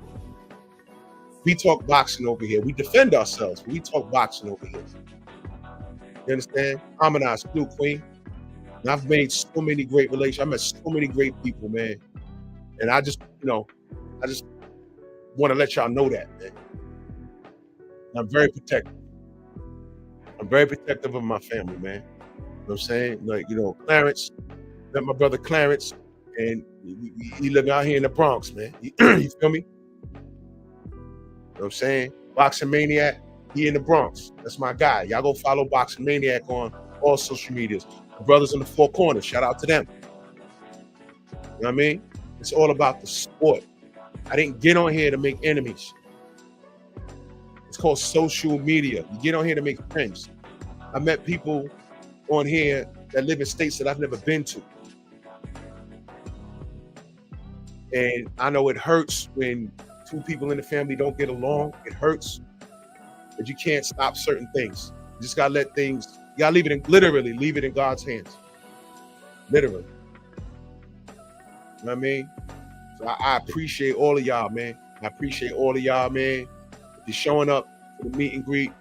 We talk boxing over here. We defend ourselves, but we talk boxing over here. You understand? Harmonize, Blue Queen. And I've made so many great relations. I met so many great people, man. And I just, you know, want to let y'all know that, man. And I'm very protective. I'm very protective of my family, man. You know what I'm saying? Like, you know, Clarence, met my brother Clarence, and he living out here in the Bronx, man. You feel me? You know what I'm saying? Boxing Maniac, he in the Bronx. That's my guy. Y'all go follow Boxing Maniac on all social medias. My brothers in the Four Corners, shout out to them. You know what I mean? It's all about the sport. I didn't get on here to make enemies. It's called social media. You get on here to make friends. I met people on here that live in states that I've never been to. And I know it hurts when two people in the family don't get along. It hurts, but you can't stop certain things. You just gotta let things, you gotta leave it in God's hands. Literally. You know what I mean? So I appreciate all of y'all, man. I appreciate all of y'all, man. You're showing up for the meet and greet.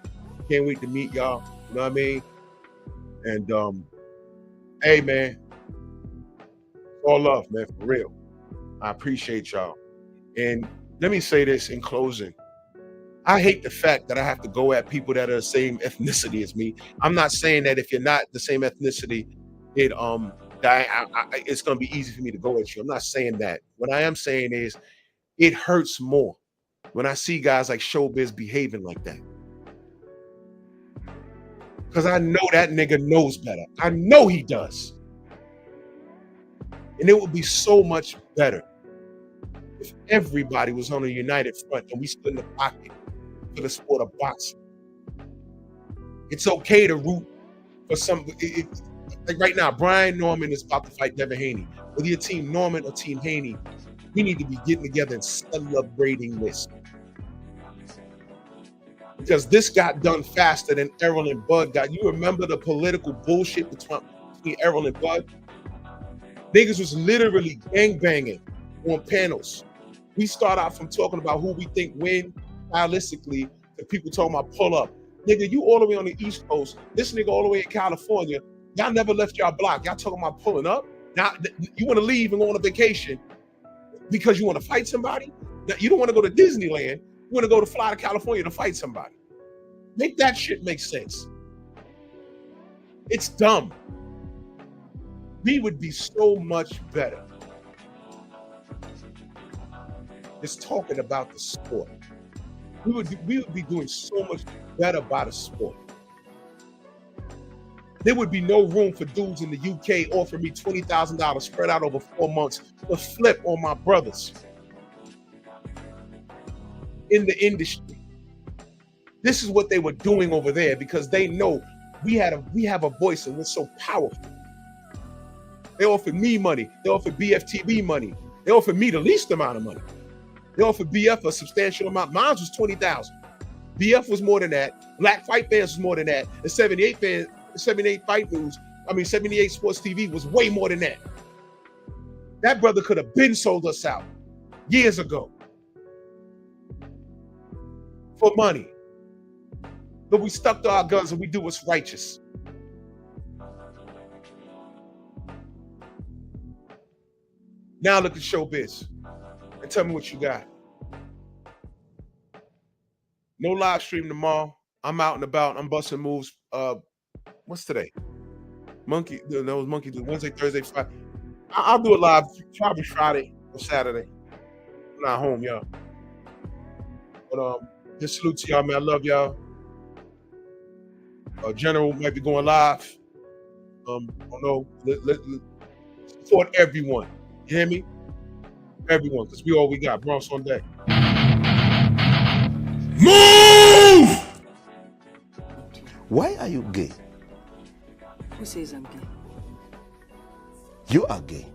Can't wait to meet y'all. You know what I mean? And hey, man, all love, man, for real. I appreciate y'all. And let me say this in closing. I hate the fact that I have to go at people that are the same ethnicity as me. I'm not saying that if you're not the same ethnicity, it's going to be easy for me to go at you. I'm not saying that. What I am saying is it hurts more when I see guys like Showbiz behaving like that. Because I know that nigga knows better. I know he does. And it would be so much better if everybody was on a united front and we stood in the pocket for the sport of boxing. It's okay to root for some. Like right now, Brian Norman is about to fight Devin Haney. Whether you're Team Norman or Team Haney, we need to be getting together and celebrating this. Because this got done faster than Errol and Bud got. You remember the political bullshit between Errol and Bud? Niggas was literally gangbanging on panels. We start out from talking about who we think win stylistically to people talking about pull up. Nigga, you all the way on the East Coast. This nigga all the way in California. Y'all never left y'all block. Y'all talking about pulling up. Now you want to leave and go on a vacation because you want to fight somebody? You don't want to go to Disneyland. You want to go to fly to California to fight somebody. Make that shit make sense. It's dumb. We would be so much better is talking about the sport. We would be doing so much better by the sport. There would be no room for dudes in the UK offering me $20,000 spread out over 4 months to flip on my brothers in the industry. This is what they were doing over there because they know we have a voice and we're so powerful. They offered me money. They offered BFTB money. They offered me the least amount of money. They offered BF a substantial amount. Mine was 20,000. BF was more than that. Black Fight Fans was more than that. The 78 Fight News, 78 Sports TV was way more than that. That brother could have been sold us out years ago for money. But we stuck to our guns and we do what's righteous. Now look at showbiz and tell me what you got. No live stream tomorrow. I'm out and about. I'm busting moves. What's today? Monkey. No, it was Monkey. Wednesday, Thursday, Friday. I'll do it live probably Friday or Saturday. I'm not home, y'all. But just salute to y'all, man. I love y'all. General might be going live. I don't know. Let's support everyone. You hear me? Everyone, because we all we got. Bronx on deck. Move! Why are you gay? Who says I'm gay? You are gay.